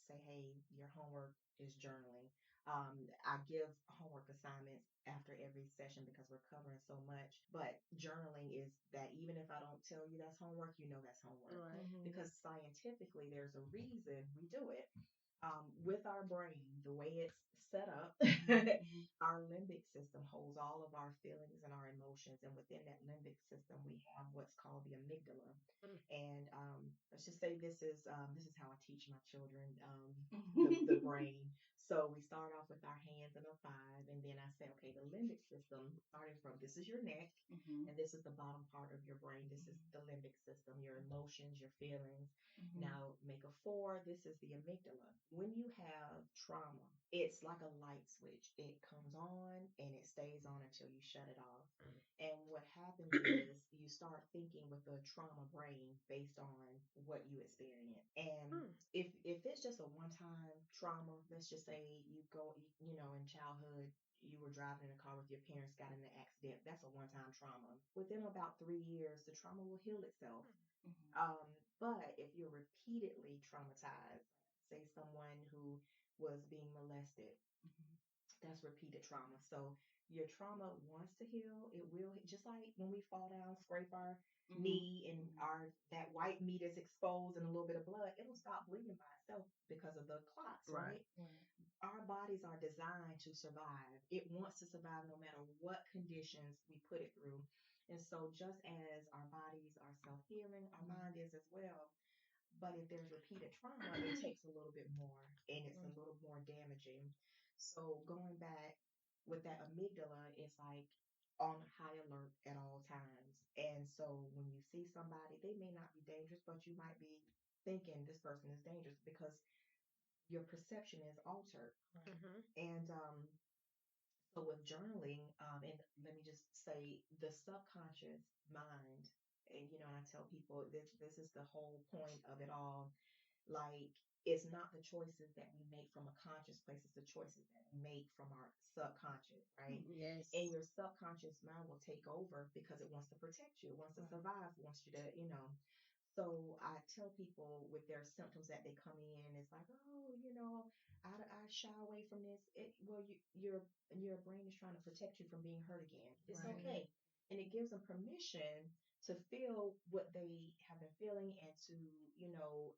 say, "Hey, your homework is journaling." I give homework assignments after every session because we're covering so much. But journaling is that even if I don't tell you that's homework, that's homework. Right. Because scientifically, there's a reason we do it. With our brain, the way it's set up, our limbic system holds all of our feelings and our emotions. And within that limbic system, we have what's called the amygdala. And let's just say this is how I teach my children the brain. So we start off with our hands in a five, and then I say, okay, the limbic system, starting from this is your neck, Mm-hmm. and this is the bottom part of your brain. This is the limbic system, your emotions, your feelings. Mm-hmm. Now make a four. This is the amygdala. When you have trauma, it's like a light switch. It comes on and it stays on until you shut it off. And what happens is you start thinking with the trauma brain based on what you experience. And if it's just a one time trauma, let's just say you go, in childhood, you were driving in a car with your parents, got in an accident. That's a one time trauma. Within about 3 years, the trauma will heal itself. Mm-hmm. But if you're repeatedly traumatized, say someone who was being molested, Mm-hmm. that's repeated trauma. So your trauma wants to heal. It will, just like when we fall down, scrape our Mm-hmm. knee and our that white meat is exposed and a little bit of blood, it'll stop bleeding by itself because of the clots, right? Right. Our bodies are designed to survive. It wants to survive no matter what conditions we put it through. And so just as our bodies are self-healing, our mind is as well. But if there's repeated trauma, it takes a little bit more and it's a little more damaging. So going back with that amygdala, it's like on high alert at all times. And so when you see somebody, they may not be dangerous, but you might be thinking this person is dangerous because your perception is altered. And so with journaling, and let me just say the subconscious mind, and and I tell people this is the whole point of it all. Like, it's not the choices that we make from a conscious place, it's the choices that we make from our subconscious, right? And your subconscious mind will take over because it wants to protect you, it wants to survive, it wants you to, So I tell people with their symptoms that they come in, it's like, oh, I shy away from this. Well, your brain is trying to protect you from being hurt again. It's Right. okay, and it gives them permission to feel what they have been feeling and to,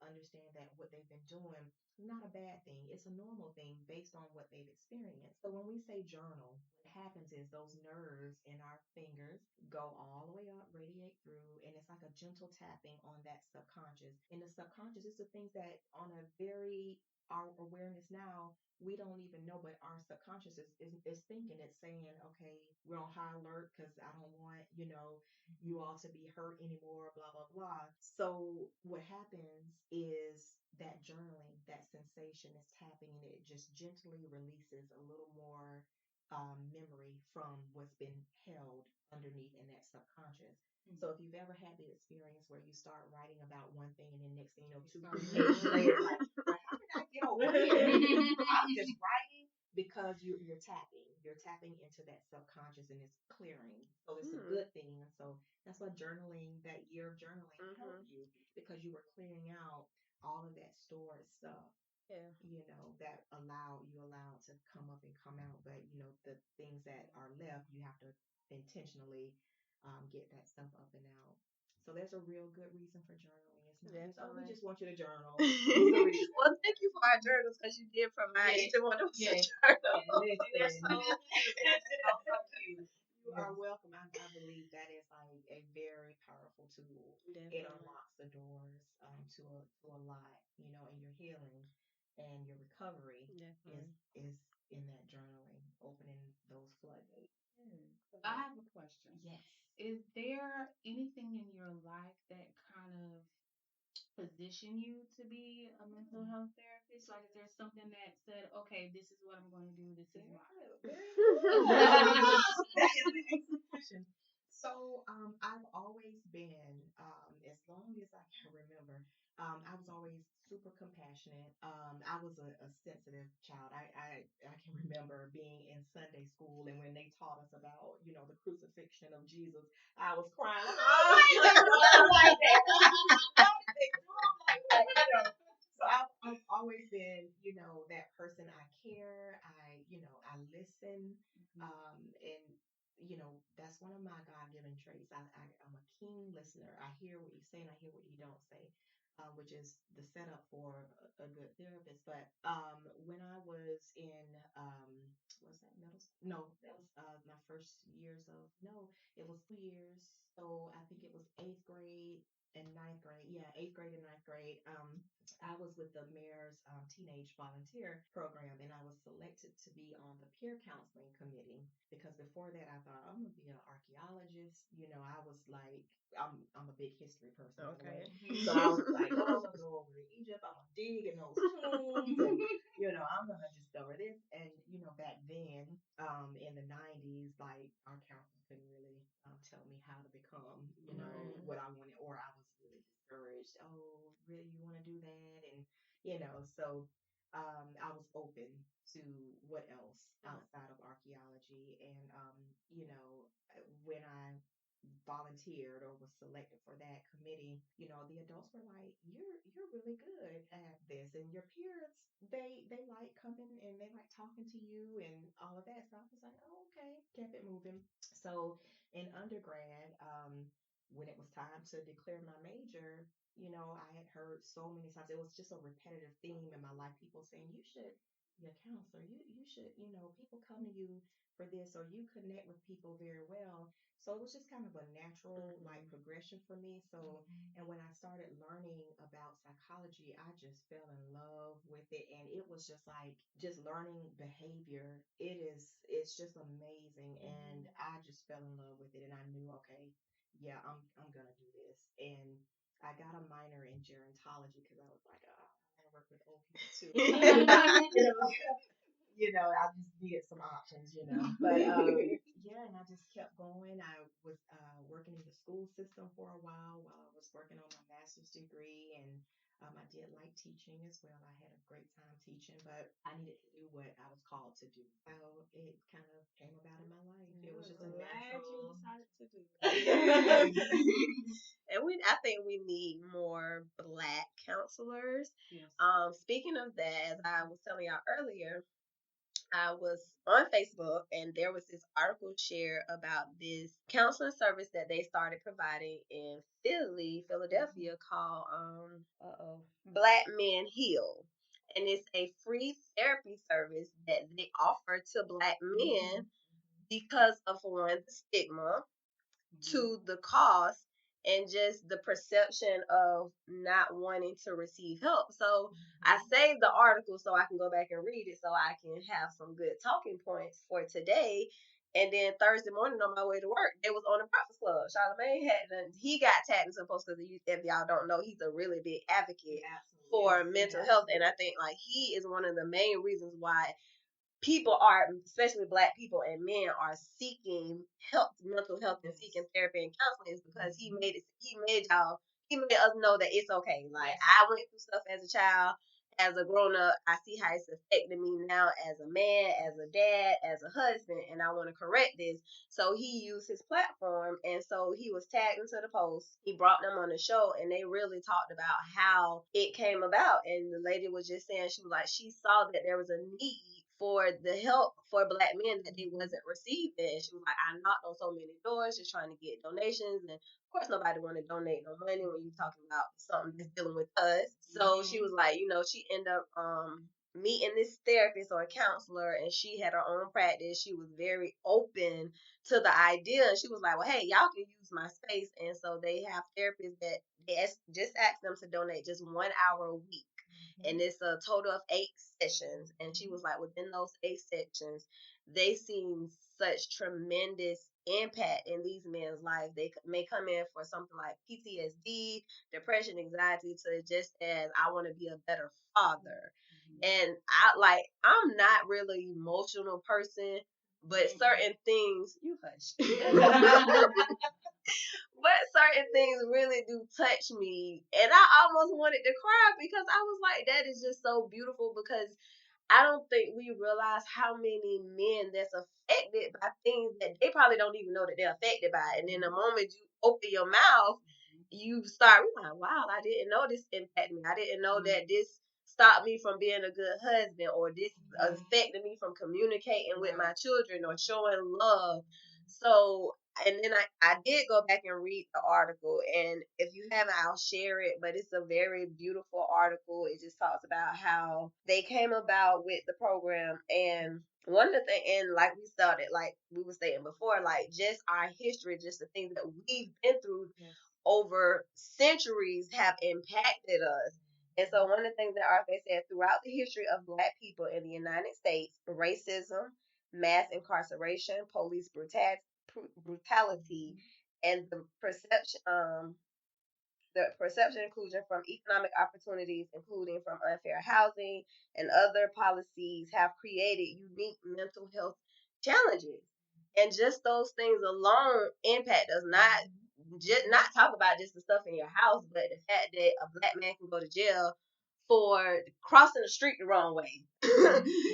understand that what they've been doing is not a bad thing. It's a normal thing based on what they've experienced. So when we say journal, what happens is those nerves in our fingers go all the way up, radiate through, and it's like a gentle tapping on that subconscious. And the subconscious is the things that on a very our awareness now, we don't even know, but our subconscious is thinking, it's saying, okay, we're on high alert because I don't want, you all to be hurt anymore, blah, blah, blah. So what happens is that journaling, that sensation is tapping and it just gently releases a little more memory from what's been held underneath in that subconscious. So if you've ever had the experience where you start writing about one thing and then next thing you know, two, three pages later, like, well, how did I get over here? I'm just writing because you're tapping into that subconscious and it's clearing. So it's a good thing. And so that's what journaling, that year of journaling helped you because you were clearing out all of that stored stuff, that allow to come up and come out. But the things that are left, you have to intentionally get that stuff up and out. So there's a real good reason for journaling. It's not just, oh, we just want you to journal. Well, thank you for our journals because you did provide each one of us a journal. They're so cute. So cute. You are welcome. I believe that is like a very powerful tool. It unlocks the doors to a lot, in your healing and your recovery is in that journaling, opening those floodgates. I have a question. Yes. Is there anything in your life that kind of position you to be a mental health therapist? Like, is there something that said, okay, this is what I'm going to do, this is Very why? good. Very good. That is an excellent question. So, I've always been, as long as I can remember, I was always super compassionate. I was a sensitive child. I can remember being in Sunday school, and when they taught us about, the crucifixion of Jesus, I was crying like, oh, like that. They do 'em like that. So I've always been, that person. I care. I listen. And that's one of my God-given traits. I'm a keen listener. I hear what you say and I hear what you don't say, which is the setup for a good therapist. But when I was in, was that middle school? No, that was my first years of, no, it was 2 years. So I think it was eighth grade in ninth grade, yeah, eighth grade and ninth grade, I was with the mayor's teenage volunteer program, and I was selected to be on the peer counseling committee because before that, I thought I'm gonna be an archaeologist. You know, I was like, I'm a big history person, by the way, Okay. so I was like, oh, I'm gonna go over to Egypt, I'm gonna dig in those tombs, and I'm gonna discover this. And back then, in the '90s, like our counselors couldn't really tell me how to become, Right. what I wanted, or I was really discouraged. Oh, really, you want to do that? And so I was open to what else outside of archaeology, and when I volunteered or was selected for that committee, the adults were like, "You're really good at this, and your peers they like coming and they like talking to you and all of that." So I was like, "Oh, okay," kept it moving. So in undergrad, when it was time to declare my major, I had heard so many times it was just a repetitive theme in my life. People saying, "You should be a counselor. You should, people come to you for this, or you connect with people very well." So it was just kind of a natural like progression for me. So, and when I started learning about psychology, I just fell in love with it. And it was just like just learning behavior. It's just amazing. And I just fell in love with it. And I knew, okay, yeah, I'm gonna do this. And I got a minor in gerontology because I was like, oh, I want to work with old people too. you know, I just needed some options, But yeah, and I just kept going. I was working in the school system for a while I was working on my master's degree, and I did like teaching as well. I had a great time teaching, but I needed to do what I was called to do. So it kind of came about in my life. It was I'm just a glad you natural. decided to do And I think we need more Black counselors. Yes. Speaking of that, as I was telling y'all earlier, I was on Facebook and there was this article shared about this counseling service that they started providing in Philadelphia called Black Men Heal. And it's a free therapy service that they offer to Black men because of one, the stigma, to the cost, and just the perception of not wanting to receive help. So I saved the article so I can go back and read it so I can have some good talking points for today. And then Thursday morning on my way to work, they was on the Breakfast Club. Charlamagne he got tagged into a post because if y'all don't know, he's a really big advocate for mental health. And I think like he is one of the main reasons why people are, especially Black people and men, are seeking help, mental health, and seeking therapy and counseling, is because he made us know that it's okay. Like I went through stuff as a child, as a grown up. I see how it's affecting me now as a man, as a dad, as a husband, and I want to correct this. So he used his platform, and so he was tagged into the post. He brought them on the show, and they really talked about how it came about. And the lady was just saying, she was like, she saw that there was a need for the help for Black men that they wasn't receiving. She was like, I knocked on so many doors just trying to get donations, and of course nobody want to donate no money when you're talking about something that's dealing with us. So she was like, she ended up meeting this therapist or a counselor, and she had her own practice. She was very open to the idea, and she was like, well, hey, y'all can use my space. And so they have therapists that just ask them to donate just 1 hour a week, and it's a total of 8 sessions. And she was like, within those 8 sessions, they seen such tremendous impact in these men's lives. They may come in for something like PTSD, depression, anxiety, to just as I want to be a better father. And I'm not really emotional person, but certain things, you hush. But certain things really do touch me. And I almost wanted to cry because I was like, that is just so beautiful, because I don't think we realize how many men that's affected by things that they probably don't even know that they're affected by. And then the moment you open your mouth, you start realizing, wow, I didn't know this impacted me. I didn't know that this stopped me from being a good husband, or this affected me from communicating with my children or showing love. So, and then I did go back and read the article, and if you haven't, I'll share it, but it's a very beautiful article. It just talks about how they came about with the program, and one of the things, and like we started, like we were saying before, like just our history, just the things that we've been through, over centuries have impacted us. And so one of the things that Arthur said throughout the history of Black people in the United States, racism, mass incarceration, police brutality, and the perception inclusion from economic opportunities, including from unfair housing and other policies, have created unique mental health challenges. And just those things alone impact us. Not talk about just the stuff in your house, but the fact that a Black man can go to jail for crossing the street the wrong way.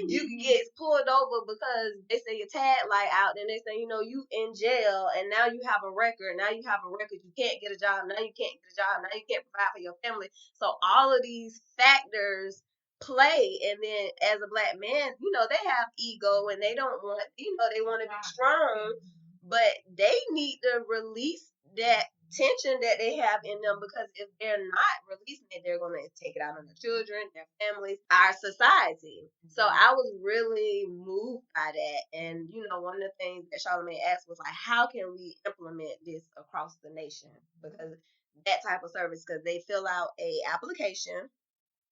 You can get pulled over because they say your tag light out, then they say, you in jail, and now you have a record. Now you have a record. You can't get a job. Now you can't get a job. Now you can't provide for your family. So all of these factors play, and then as a Black man, they have ego and they don't want, they want to be strong, but they need to release that tension that they have in them, because if they're not releasing it, they're going to take it out on their children, their families, our society. So I was really moved by that. And, one of the things that Charlamagne asked was like, how can we implement this across the nation? Because that type of service, because they fill out a application,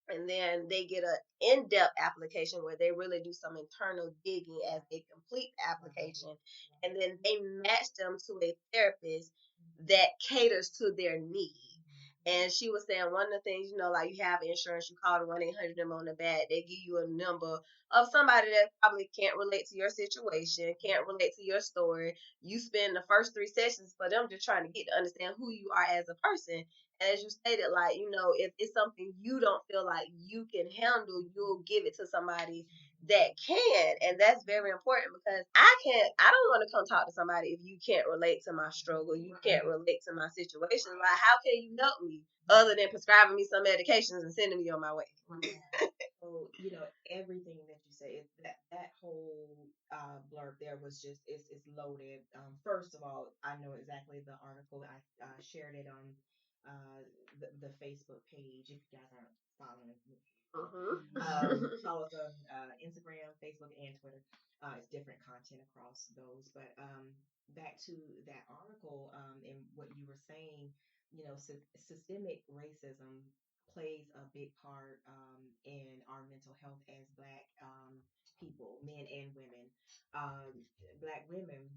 and then they get an in-depth application where they really do some internal digging as they complete the application, and then they match them to a therapist that caters to their need. And she was saying one of the things, like you have insurance, you call the 1-800 number on the back, they give you a number of somebody that probably can't relate to your situation, can't relate to your story. You spend the first 3 sessions for them just trying to get to understand who you are as a person. As you stated, like, if it's something you don't feel like you can handle, you'll give it to somebody that can. And that's very important, because I don't want to come talk to somebody if you can't relate to my struggle, you can't relate to my situation. Like, how can you help me other than prescribing me some medications and sending me on my way? So, everything that you say, that whole blurb there was just, it's loaded. First of all, I know exactly the article. I shared it on the Facebook page. If you guys aren't following me, follow us on Instagram, Facebook, and Twitter. It's different content across those. But back to that article, and what you were saying, systemic racism plays a big part in our mental health as Black people, men and women. Black women,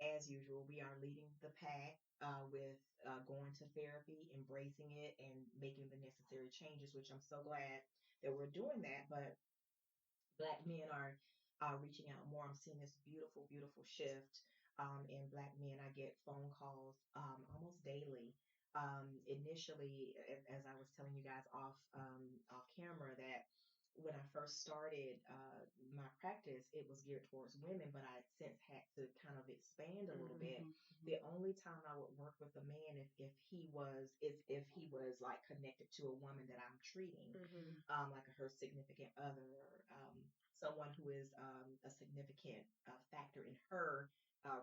as usual, we are leading the pack with going to therapy, embracing it, and making the necessary changes, which I'm so glad that we're doing that. But Black men are reaching out more. I'm seeing this beautiful, beautiful shift in Black men. I get phone calls almost daily. Initially, as I was telling you guys off camera, that when I first started my practice, it was geared towards women, but I since had to kind of expand a little bit. The only time I would work with a man if he was like connected to a woman that I'm treating, like her significant other, or someone who is a significant factor in her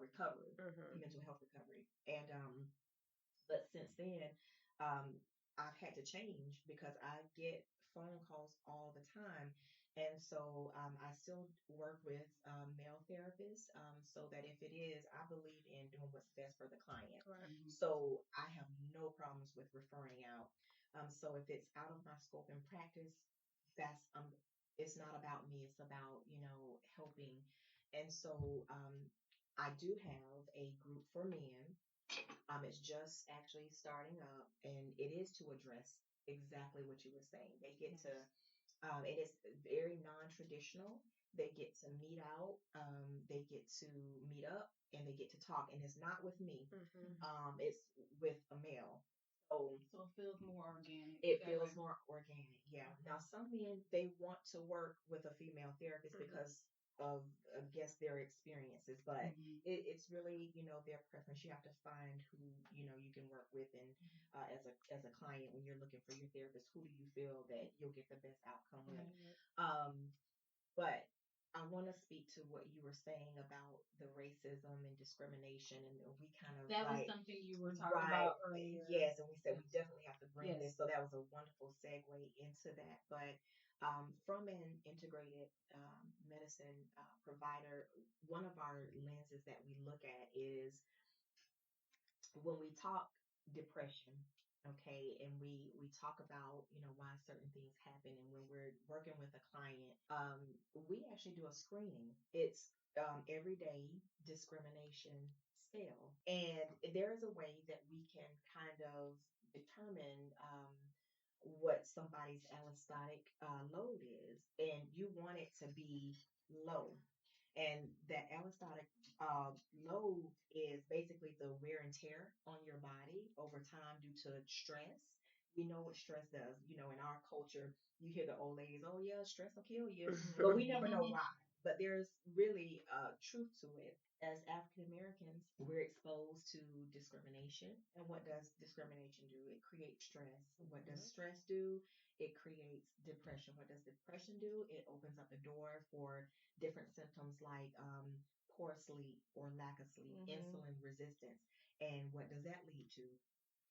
recovery, mental health recovery. And but since then, um, I've had to change because I get phone calls all the time. And so I still work with male therapists, so that if it is, I believe in doing what's best for the client. Right. So I have no problems with referring out. So if it's out of my scope and practice, that's it's not about me. It's about helping. And so I do have a group for men. It's just actually starting up, and it is to address exactly what you were saying. They get to, and it's very non-traditional. They get to meet out, they get to meet up, and they get to talk. And it's not with me. It's with a male. So So it feels more organic. it feels more organic. Yeah. Now, some men, they want to work with a female therapist because of, I guess, their experiences, but it's really, their preference. You have to find who, you can work with, and as a client, when you're looking for your therapist, who do you feel that you'll get the best outcome with? Um, but I want to speak to what you were saying about the racism and discrimination, and we kind of That was like, something you were talking right, about earlier. yes, and we said we definitely have to bring Yes. this. So that was a wonderful segue into that. But from an integrated medicine provider, one of our lenses that we look at is when we talk depression. Okay, and we talk about why certain things happen, and when we're working with a client, we actually do a screening. It's everyday discrimination spell, and there is a way that we can kind of determine what somebody's allostatic load is, and you want it to be low. And that allostatic load is basically the wear and tear on your body over time due to stress. We know what stress does. In our culture, you hear the old ladies, "Oh yeah, stress will kill you," but we never know why. But there's really truth to it. As African Americans, we're exposed to discrimination. And what does discrimination do? It creates stress. What does stress do? It creates depression. What does depression do? It opens up the door for different symptoms like poor sleep or lack of sleep, insulin resistance. And what does that lead to?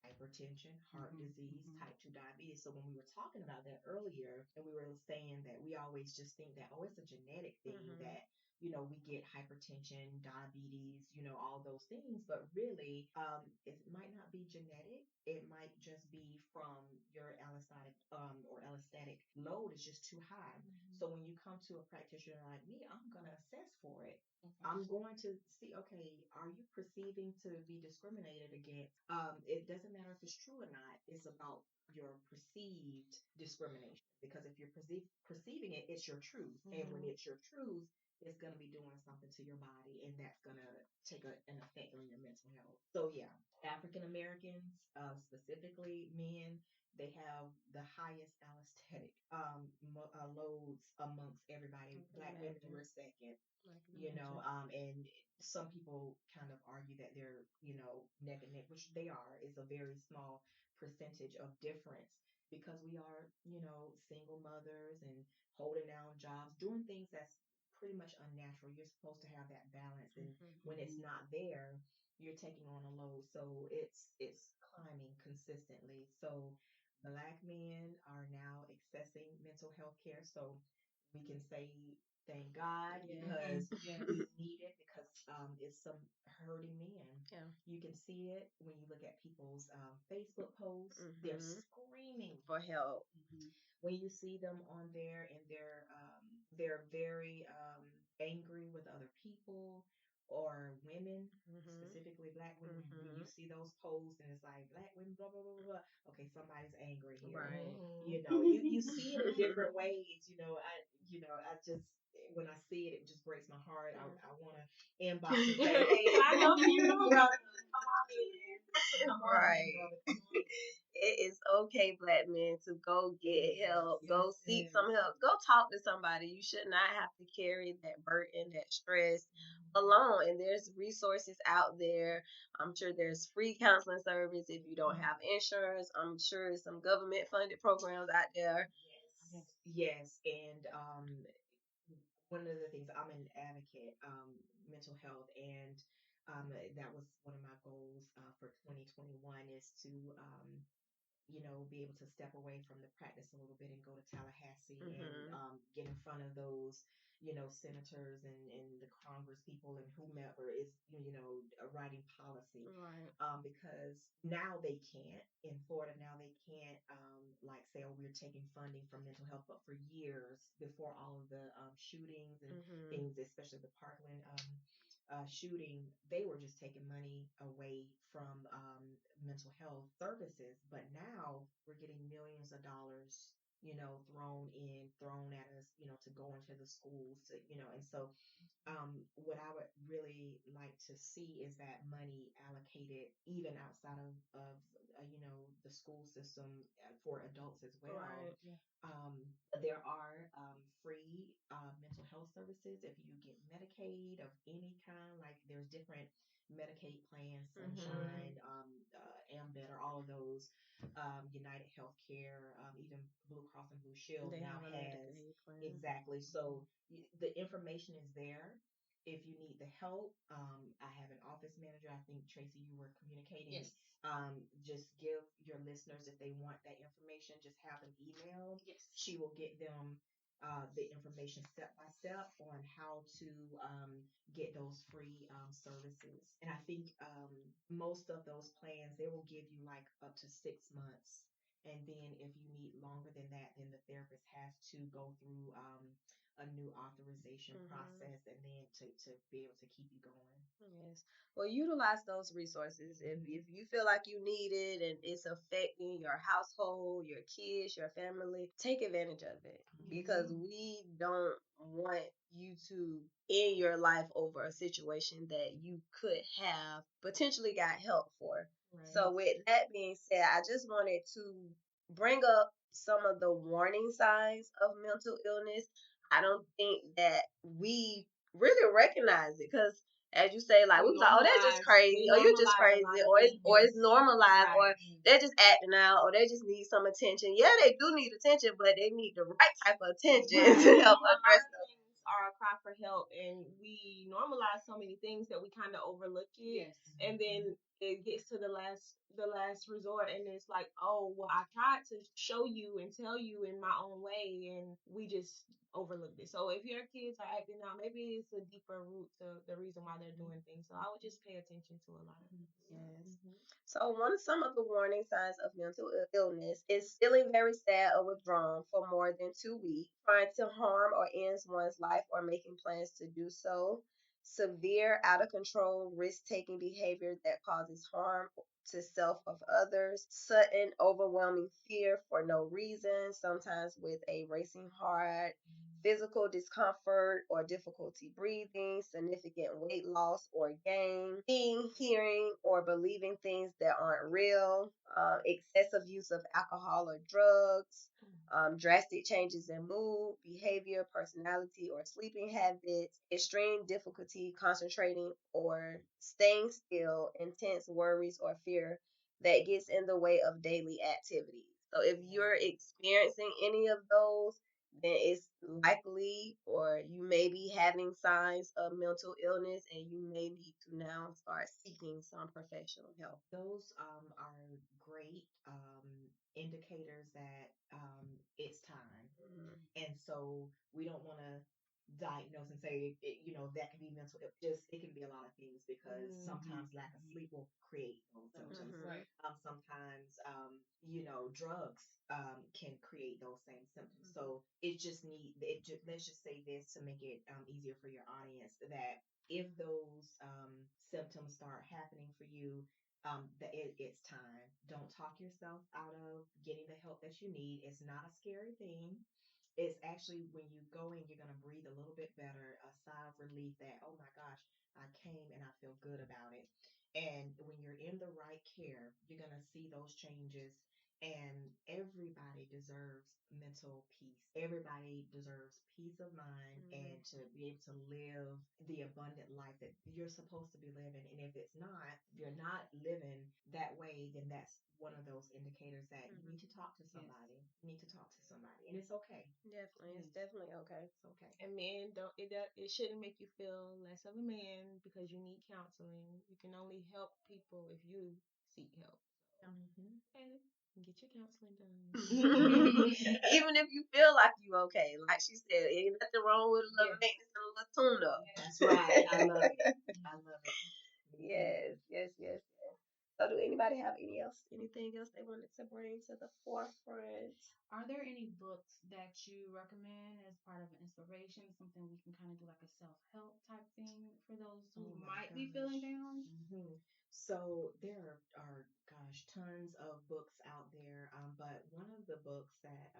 Hypertension, heart disease, type 2 diabetes. So when we were talking about that earlier, and we were saying that we always just think that, oh, it's a genetic thing that, we get hypertension, diabetes, all those things. But really, it might not be genetic. It might just be from your allostatic or allostatic load is just too high. So when you come to a practitioner like me, I'm going to assess for it. I'm going to see, okay, are you perceiving to be discriminated against? It doesn't matter if it's true or not. It's about your perceived discrimination. Because if you're perceiving it, it's your truth. And when it's your truth, it's going to be doing something to your body, and that's going to take an effect on your mental health. So, yeah, African Americans, specifically men, they have the highest allostatic loads amongst everybody. Black women were second. And some people kind of argue that they're, neck and neck, which they are. Is a very small percentage of difference because we are, single mothers and holding down jobs, doing things that's pretty much unnatural. You're supposed to have that balance, and when it's not there, you're taking on a load. So it's climbing consistently. So Black men are now accessing mental health care. So we can say thank God because we need it because it's some hurting men. Yeah. You can see it when you look at people's Facebook posts. They're screaming For help. when you see them on there, and they're very angry with other people or women, specifically Black women. When you see those posts and it's like Black women, blah blah blah blah blah. Okay, somebody's angry here. Right. You see it in different ways. I just when I see it, it just breaks my heart. I want to inbox and say, hey, I know you. brother, come on in. Come on Right. in, brother. Come on in. It is okay, Black men, to go get help, go Yes, seek some help, go talk to somebody. You should not have to carry that burden, that stress alone. And there's resources out there. I'm sure there's free counseling service if you don't have insurance. I'm sure there's some government funded programs out there. Yes. And one of the things, I'm an advocate, mental health, and that was one of my goals for 2021 is to be able to step away from the practice a little bit and go to Tallahassee and get in front of those, senators and the Congress people and whomever is, writing policy. Right. Because now they can't, in Florida, now they can't, like say, oh, we're taking funding from mental health, but for years before all of the shootings and things, especially the Parkland shooting, they were just taking money away from mental health services. But now we're getting millions of dollars, thrown at us, to go into the schools, and so what I would really like to see is that money allocated even outside of the school system for adults as well. Right. There are free mental health services if you get Medicaid of any kind. Like there's different Medicaid plans, Sunshine, Ambetter, all of those, United Healthcare, even Blue Cross and Blue Shield They now have a has Medicaid plan. exactly. So the information is there. If you need the help, I have an office manager. I think Tracy, you were communicating. Yes. Just give your listeners, if they want that information, just have them email. Yes. She will get them the information step by step on how to get those free services. And I think most of those plans, they will give you like up to 6 months. And then if you need longer than that, then the therapist has to go through a new authorization process and then to be able to keep you going. Yes. Well, utilize those resources. If you feel like you need it and it's affecting your household, your kids, your family, take advantage of it because we don't want you to end your life over a situation that you could have potentially got help for. Right. So, with that being said, I just wanted to bring up some of the warning signs of mental illness. I don't think that we really recognize it because as you say, like we was like, oh, they're just crazy, or you're just crazy, or it's normalized, or they're just acting out, or they just need some attention. Yeah, they do need attention, but they need the right type of attention to help address them. Things are a cry for help, and we normalize so many things that we kind of overlook it. Yes. And then it gets to the last resort, and it's like, oh, well, I tried to show you and tell you in my own way, and we just overlooked it. So if your kids are acting out, maybe it's a deeper root to the reason why they're doing things. So I would just pay attention to a lot of things. Yes. So some of the warning signs of mental illness is feeling very sad or withdrawn for more than 2 weeks, trying to harm or end one's life or making plans to do so, severe out of control risk taking behavior that causes harm to self of others, sudden overwhelming fear for no reason, sometimes with a racing heart, physical discomfort or difficulty breathing, significant weight loss or gain, seeing, hearing, or believing things that aren't real, excessive use of alcohol or drugs, drastic changes in mood, behavior, personality, or sleeping habits, extreme difficulty concentrating or staying still, intense worries or fear that gets in the way of daily activities. So if you're experiencing any of those, then it's likely or you may be having signs of mental illness and you may need to now start seeking some professional help. Those are great indicators that it's time. And so we don't want to diagnose and say, that can be mental. It can be a lot of things because sometimes lack of sleep will create those symptoms. Right. Sometimes, drugs can create those same symptoms. So let's just say this to make it easier for your audience that if those symptoms start happening for you, it's time. Don't talk yourself out of getting the help that you need. It's not a scary thing. It's actually when you go in, you're going to breathe a little bit better, a sigh of relief that, oh my gosh, I came and I feel good about it. And when you're in the right care, you're going to see those changes. And everybody deserves mental peace. Everybody deserves peace of mind and to be able to live the abundant life that you're supposed to be living. And if you're not living that way, then that's one of those indicators that you need to talk to somebody. You need to talk to somebody, and it's okay. Definitely, it's definitely okay. It's okay. And men don't it shouldn't make you feel less of a man because you need counseling. You can only help people if you seek help. And get your counseling done. Even if you feel like you okay, like she said, ain't nothing wrong with a little maintenance and a little tune up. That's right. I love it. I love it. Yes, yes, yes, yes. So, do anybody have anything else they wanted to bring to the forefront? Are there any books that you recommend as part of an inspiration, something we can kind of do like a self-help type thing for those who might be feeling down? So there are, gosh, tons of books out there. But one of the books that,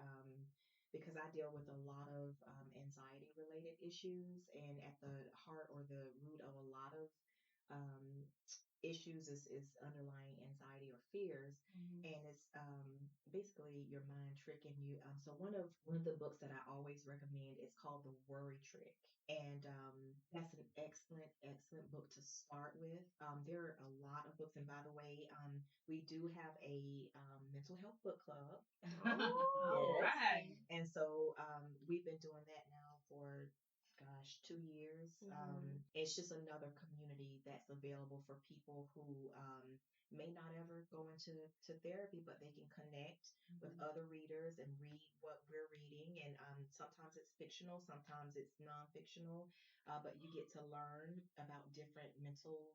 because I deal with a lot of anxiety related issues, and at the heart or the root of a lot of um, issues is underlying anxiety or fears, and it's basically your mind tricking you. So one of the books that I always recommend is called The Worry Trick, and that's an excellent book to start with. There are a lot of books, and by the way, we do have a mental health book club. All Yes. right. And so we've been doing that now for gosh, 2 years. Mhm. It's just another community that's available for people who may not ever go into therapy, but they can connect with Mhm. other readers and read what we're reading. And sometimes it's fictional, sometimes it's non-fictional, but you get to learn about different mental,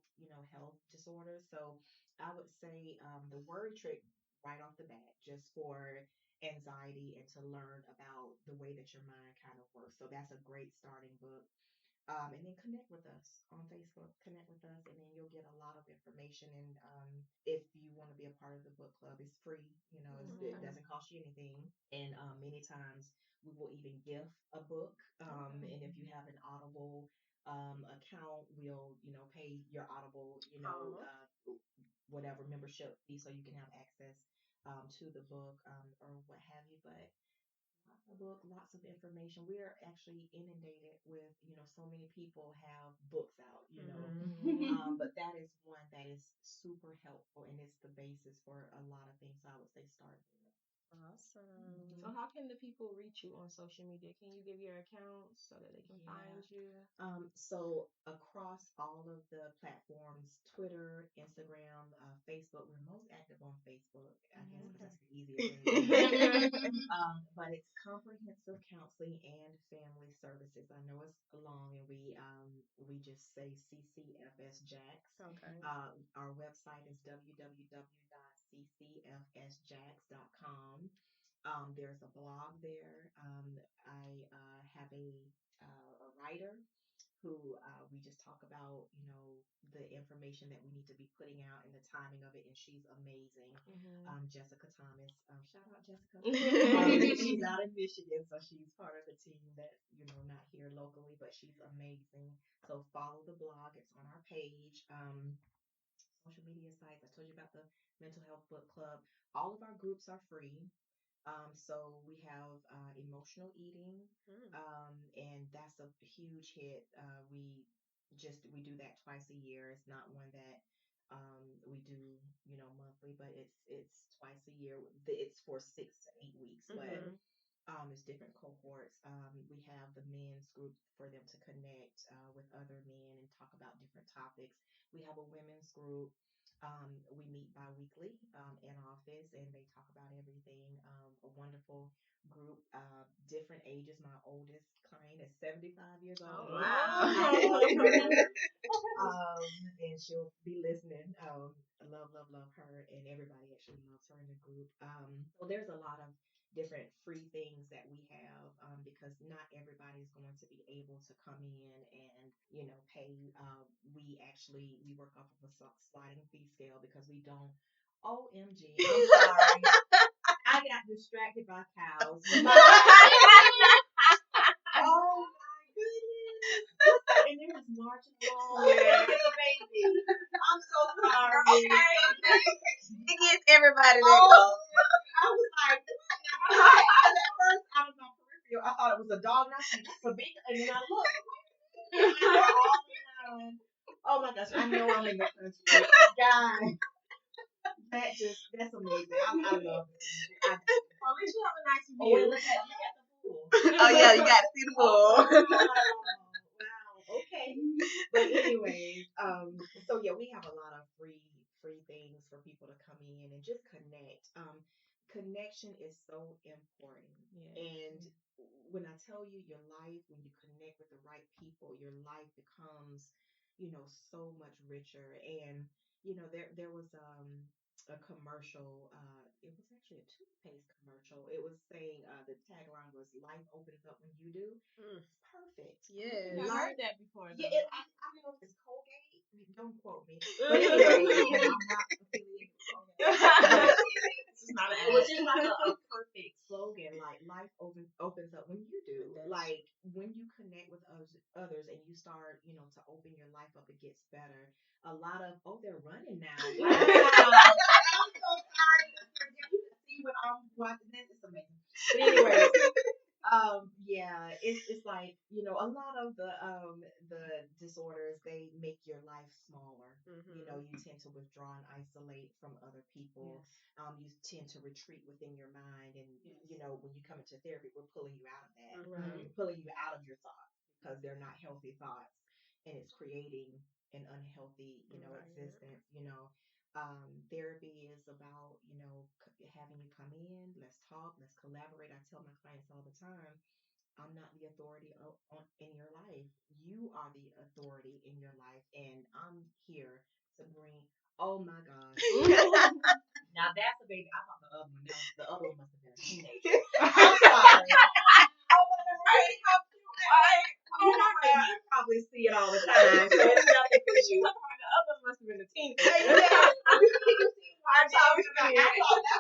health disorders. So I would say the word trick right off the bat, just for anxiety and to learn about the way that your mind kind of works. So that's a great starting book. And then connect with us on Facebook. Connect with us, and then you'll get a lot of information. And if you want to be a part of the book club, it's free. It Okay. doesn't cost you anything. And many times we will even gift a book. Okay. And if you have an Audible account, we'll pay your Audible Oh. whatever membership fee so you can have access to the book or what have you. But lots of book, lots of information. We are actually inundated with, so many people have books out. Mhm. Mhm. But that is one that is super helpful and it's the basis for a lot of things. So I would say start there. So Awesome. how can the people reach you on social media? Can you give your accounts so that they can Yeah. find you? So across all of the platforms, Twitter, Instagram, Facebook, we're most active on Facebook, I guess, Mhm. because Okay. it's the easiest way to do it. But it's comprehensive counseling and family services. I know it's long, and we just say CCFSJax. Okay. Our website is www.ccfsjax.com. There's a blog there. I have a writer who we just talk about, the information that we need to be putting out and the timing of it. And she's amazing. Mhm. Jessica Thomas. Shout out Jessica. Mhm. She's out in Michigan, so she's part of the team that, not here locally, but she's amazing. So follow the blog. It's on our page. Social media sites. I told you about the Mental Health Book Club. All of our groups are free. So we have emotional eating, Mm. and that's a huge hit. We do that twice a year. It's not one that we do, monthly, but it's twice a year. It's for 6 to 8 weeks, but Mhm. it's different cohorts. We have the men's group for them to connect with other men and talk about different topics. We have a women's group. We meet bi-weekly in office and they talk about everything. A wonderful group, different ages. My oldest client is 75 years Oh old. wow. Oh. um, and she'll be listening. I love her, and everybody actually loves her in the group. So there's a lot of different free things that we have because not everybody is going to be able to come in and pay. We work off of a sliding fee scale because we don't. OMG, I'm sorry. I got distracted by cows. Oh my goodness. And they're just marching along. Yeah. It's a baby. I'm so sorry. Okay. It gets everybody that Oh, I was like, because at first out of my peripheral, I thought it was a dog, and I said, that's a big, and then I looked, and they're all in line. Oh my gosh, I know I'm in the country. Guys, that's amazing. I love it. I do. Well, at least you have a nice Oh, wait, view. look at the pool. Oh yeah, you got to see the Oh, bull. wow. Okay. But anyways, so yeah, we have a lot of free things for people to come in and just connect. Connection is so important. And Yes. when I tell you your life, when you connect with the right people, your life becomes, so much richer. And there was a commercial. It was actually a toothpaste commercial. It was saying the tagline was "Life opens up when you do." Mm. It's perfect. I think Yes. I Life, heard that before yeah. though. I don't know if it's Colgate. Don't quote me. But anyway, I'm not affiliated with Colgate. But This is not an it was ad. just like a perfect slogan, like life opens up when you do. That's Like when you connect with others and you start, to open your life up, it gets better. A lot of they're running now. Wow. I'm so sorry. If you can see what I'm watching this, it's amazing. But anyway, yeah, it's like, a lot of the disorders, they make your life smaller. Mhm. You tend to withdraw and isolate from other people. Yes. You tend to retreat within your mind, and Yes. when you come into therapy, we're pulling you out of that. Mhm. Right. We're pulling you out of your thoughts because they're not healthy thoughts, and it's creating an unhealthy, Right. existence. Therapy is about, having you come in, let's talk, let's collaborate. I tell my clients all the time, I'm not the authority in your life. You are the authority in your life, and I'm here to bring. Oh my gosh! Now that's a baby. I thought the other one. Now the other one must have been a teenager. I'm sorry. Oh my God! Right? How cute! Right? You know what? You probably see it all the time, so it's nothing for you. The other one must have been a teenager. You see why I thought that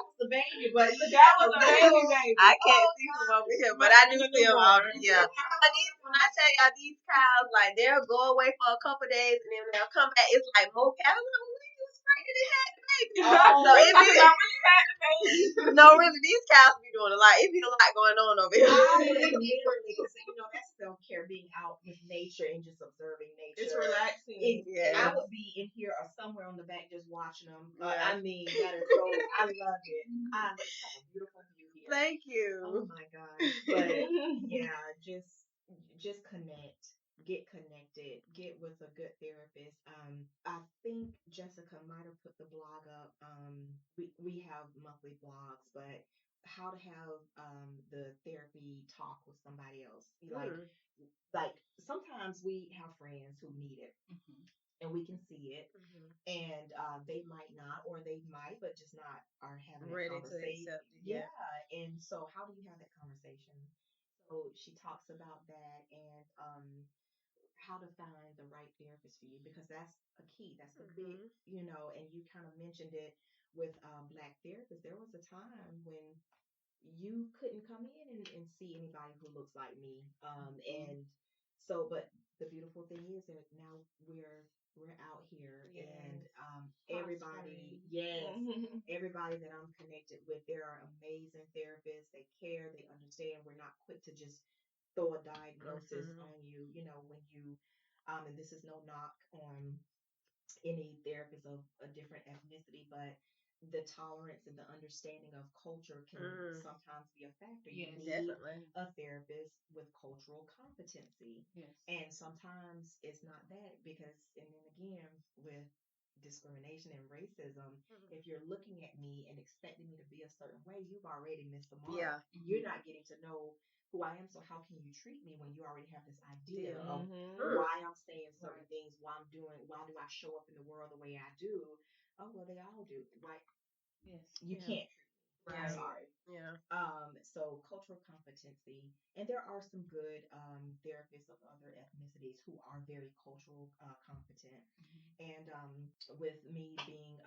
was the baby, but look, That was a baby. I can't see them over here, but I do see them out. Yeah. But when I tell y'all, these cows, like, they'll go away for a couple days and then they'll come back. It's like more cows. I'm like, well, when you was pregnant and had the baby. Oh, So it Talking be, about when you had the baby. no, really, these cows be doing a lot. It be a lot going on over here. literally, because that's self care, being out with nature and just observing nature. It's relaxing. I would be in here or somewhere on the back just watching them. Yeah. I mean, that is so. I love it. I have a beautiful view here. Thank Oh you. my gosh! But yeah, just connect, get connected, get with a good therapist. I think Jessica might have put the blog up. We have monthly blogs, but how to have the therapy talk with somebody else. Like sometimes we have friends who need it, and we can see it, and they might not, or they might, but just not are having that Ready to conversation. accept it. Yeah, and so how do you have that conversation? So she talks about that, and how to find the right therapist for you, because that's a key. That's a big, and you kind of mentioned it with Black therapists. There was a time when you couldn't come in and see anybody who looks like me. And so, but the beautiful thing is that now we're out here, and everybody, yes, everybody that I'm connected with, there are amazing therapists. They care, they understand. We're not quick to just throw a diagnosis on you, when you, and this is no knock on any therapist of a different ethnicity, but the tolerance and the understanding of culture can sometimes be a factor. You Yes. need Definitely. a therapist with cultural competency. Yes. And sometimes it's not that, because, and then again, with discrimination and racism, if you're looking at me and expecting me to be a certain way, you've already missed the mark. Yeah. You're not getting to know who I am. So how can you treat me when you already have this idea Deal. of why I'm saying certain things, why do I show up in the world the way I do? Oh well, they all do. Why Yes. you Yeah. can't treat me? I'm Yeah. sorry. Yeah. So cultural competency, and there are some good therapists of other ethnicities who are very cultural competent. And with me being,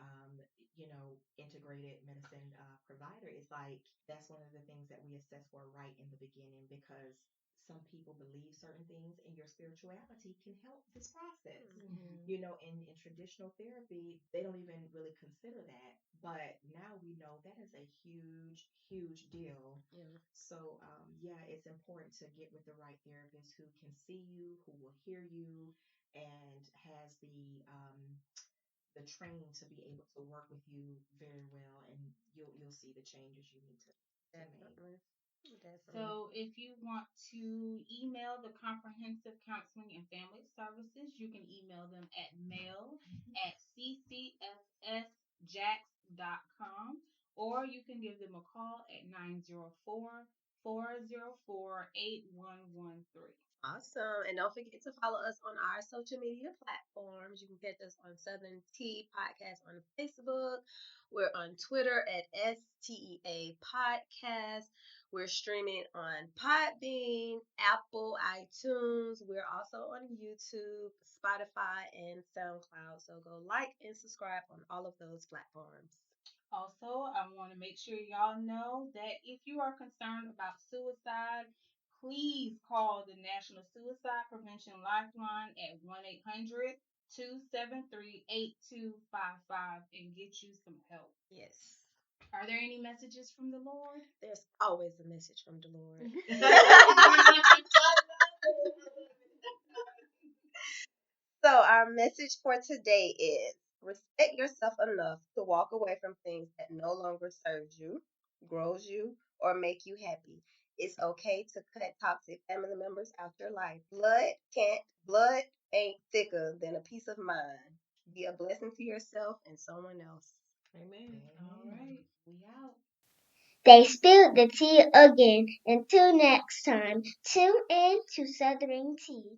integrated medicine provider, it's like that's one of the things that we assess for right in the beginning, because some people believe certain things, and your spirituality can help this process. In traditional therapy, they don't even really consider that. But now we know that is a huge, huge deal. Yeah. So, yeah, it's important to get with the right therapist who can see you, who will hear you, and has the training to be able to work with you very well, and you'll see the changes you need to make. Definitely. Definitely. So, if you want to email the Comprehensive Counseling and Family Services, you can email them at mail@ccfsjax.com, or you can give them a call at 904-404-8113. Awesome. And don't forget to follow us on our social media platforms. You can catch us on Southern Tea Podcast on Facebook. We're on Twitter at STEA Podcast. We're streaming on Podbean, Apple, iTunes. We're also on YouTube, Spotify, and SoundCloud. So go like and subscribe on all of those platforms. Also, I want to make sure y'all know that if you are concerned about suicide, please call the National Suicide Prevention Lifeline at 1-800-273-8255 and get you some help. Yes. Are there any messages from the Lord? There's always a message from the Lord. So, our message for today is respect yourself enough to walk away from things that no longer serves you, grows you, or make you happy. It's okay to cut toxic family members out your life. Blood ain't thicker than a peace of mind. Be a blessing to yourself and someone else. Amen. All right, we out. They spilled the tea again. Until next time, tune in to Southern Tea.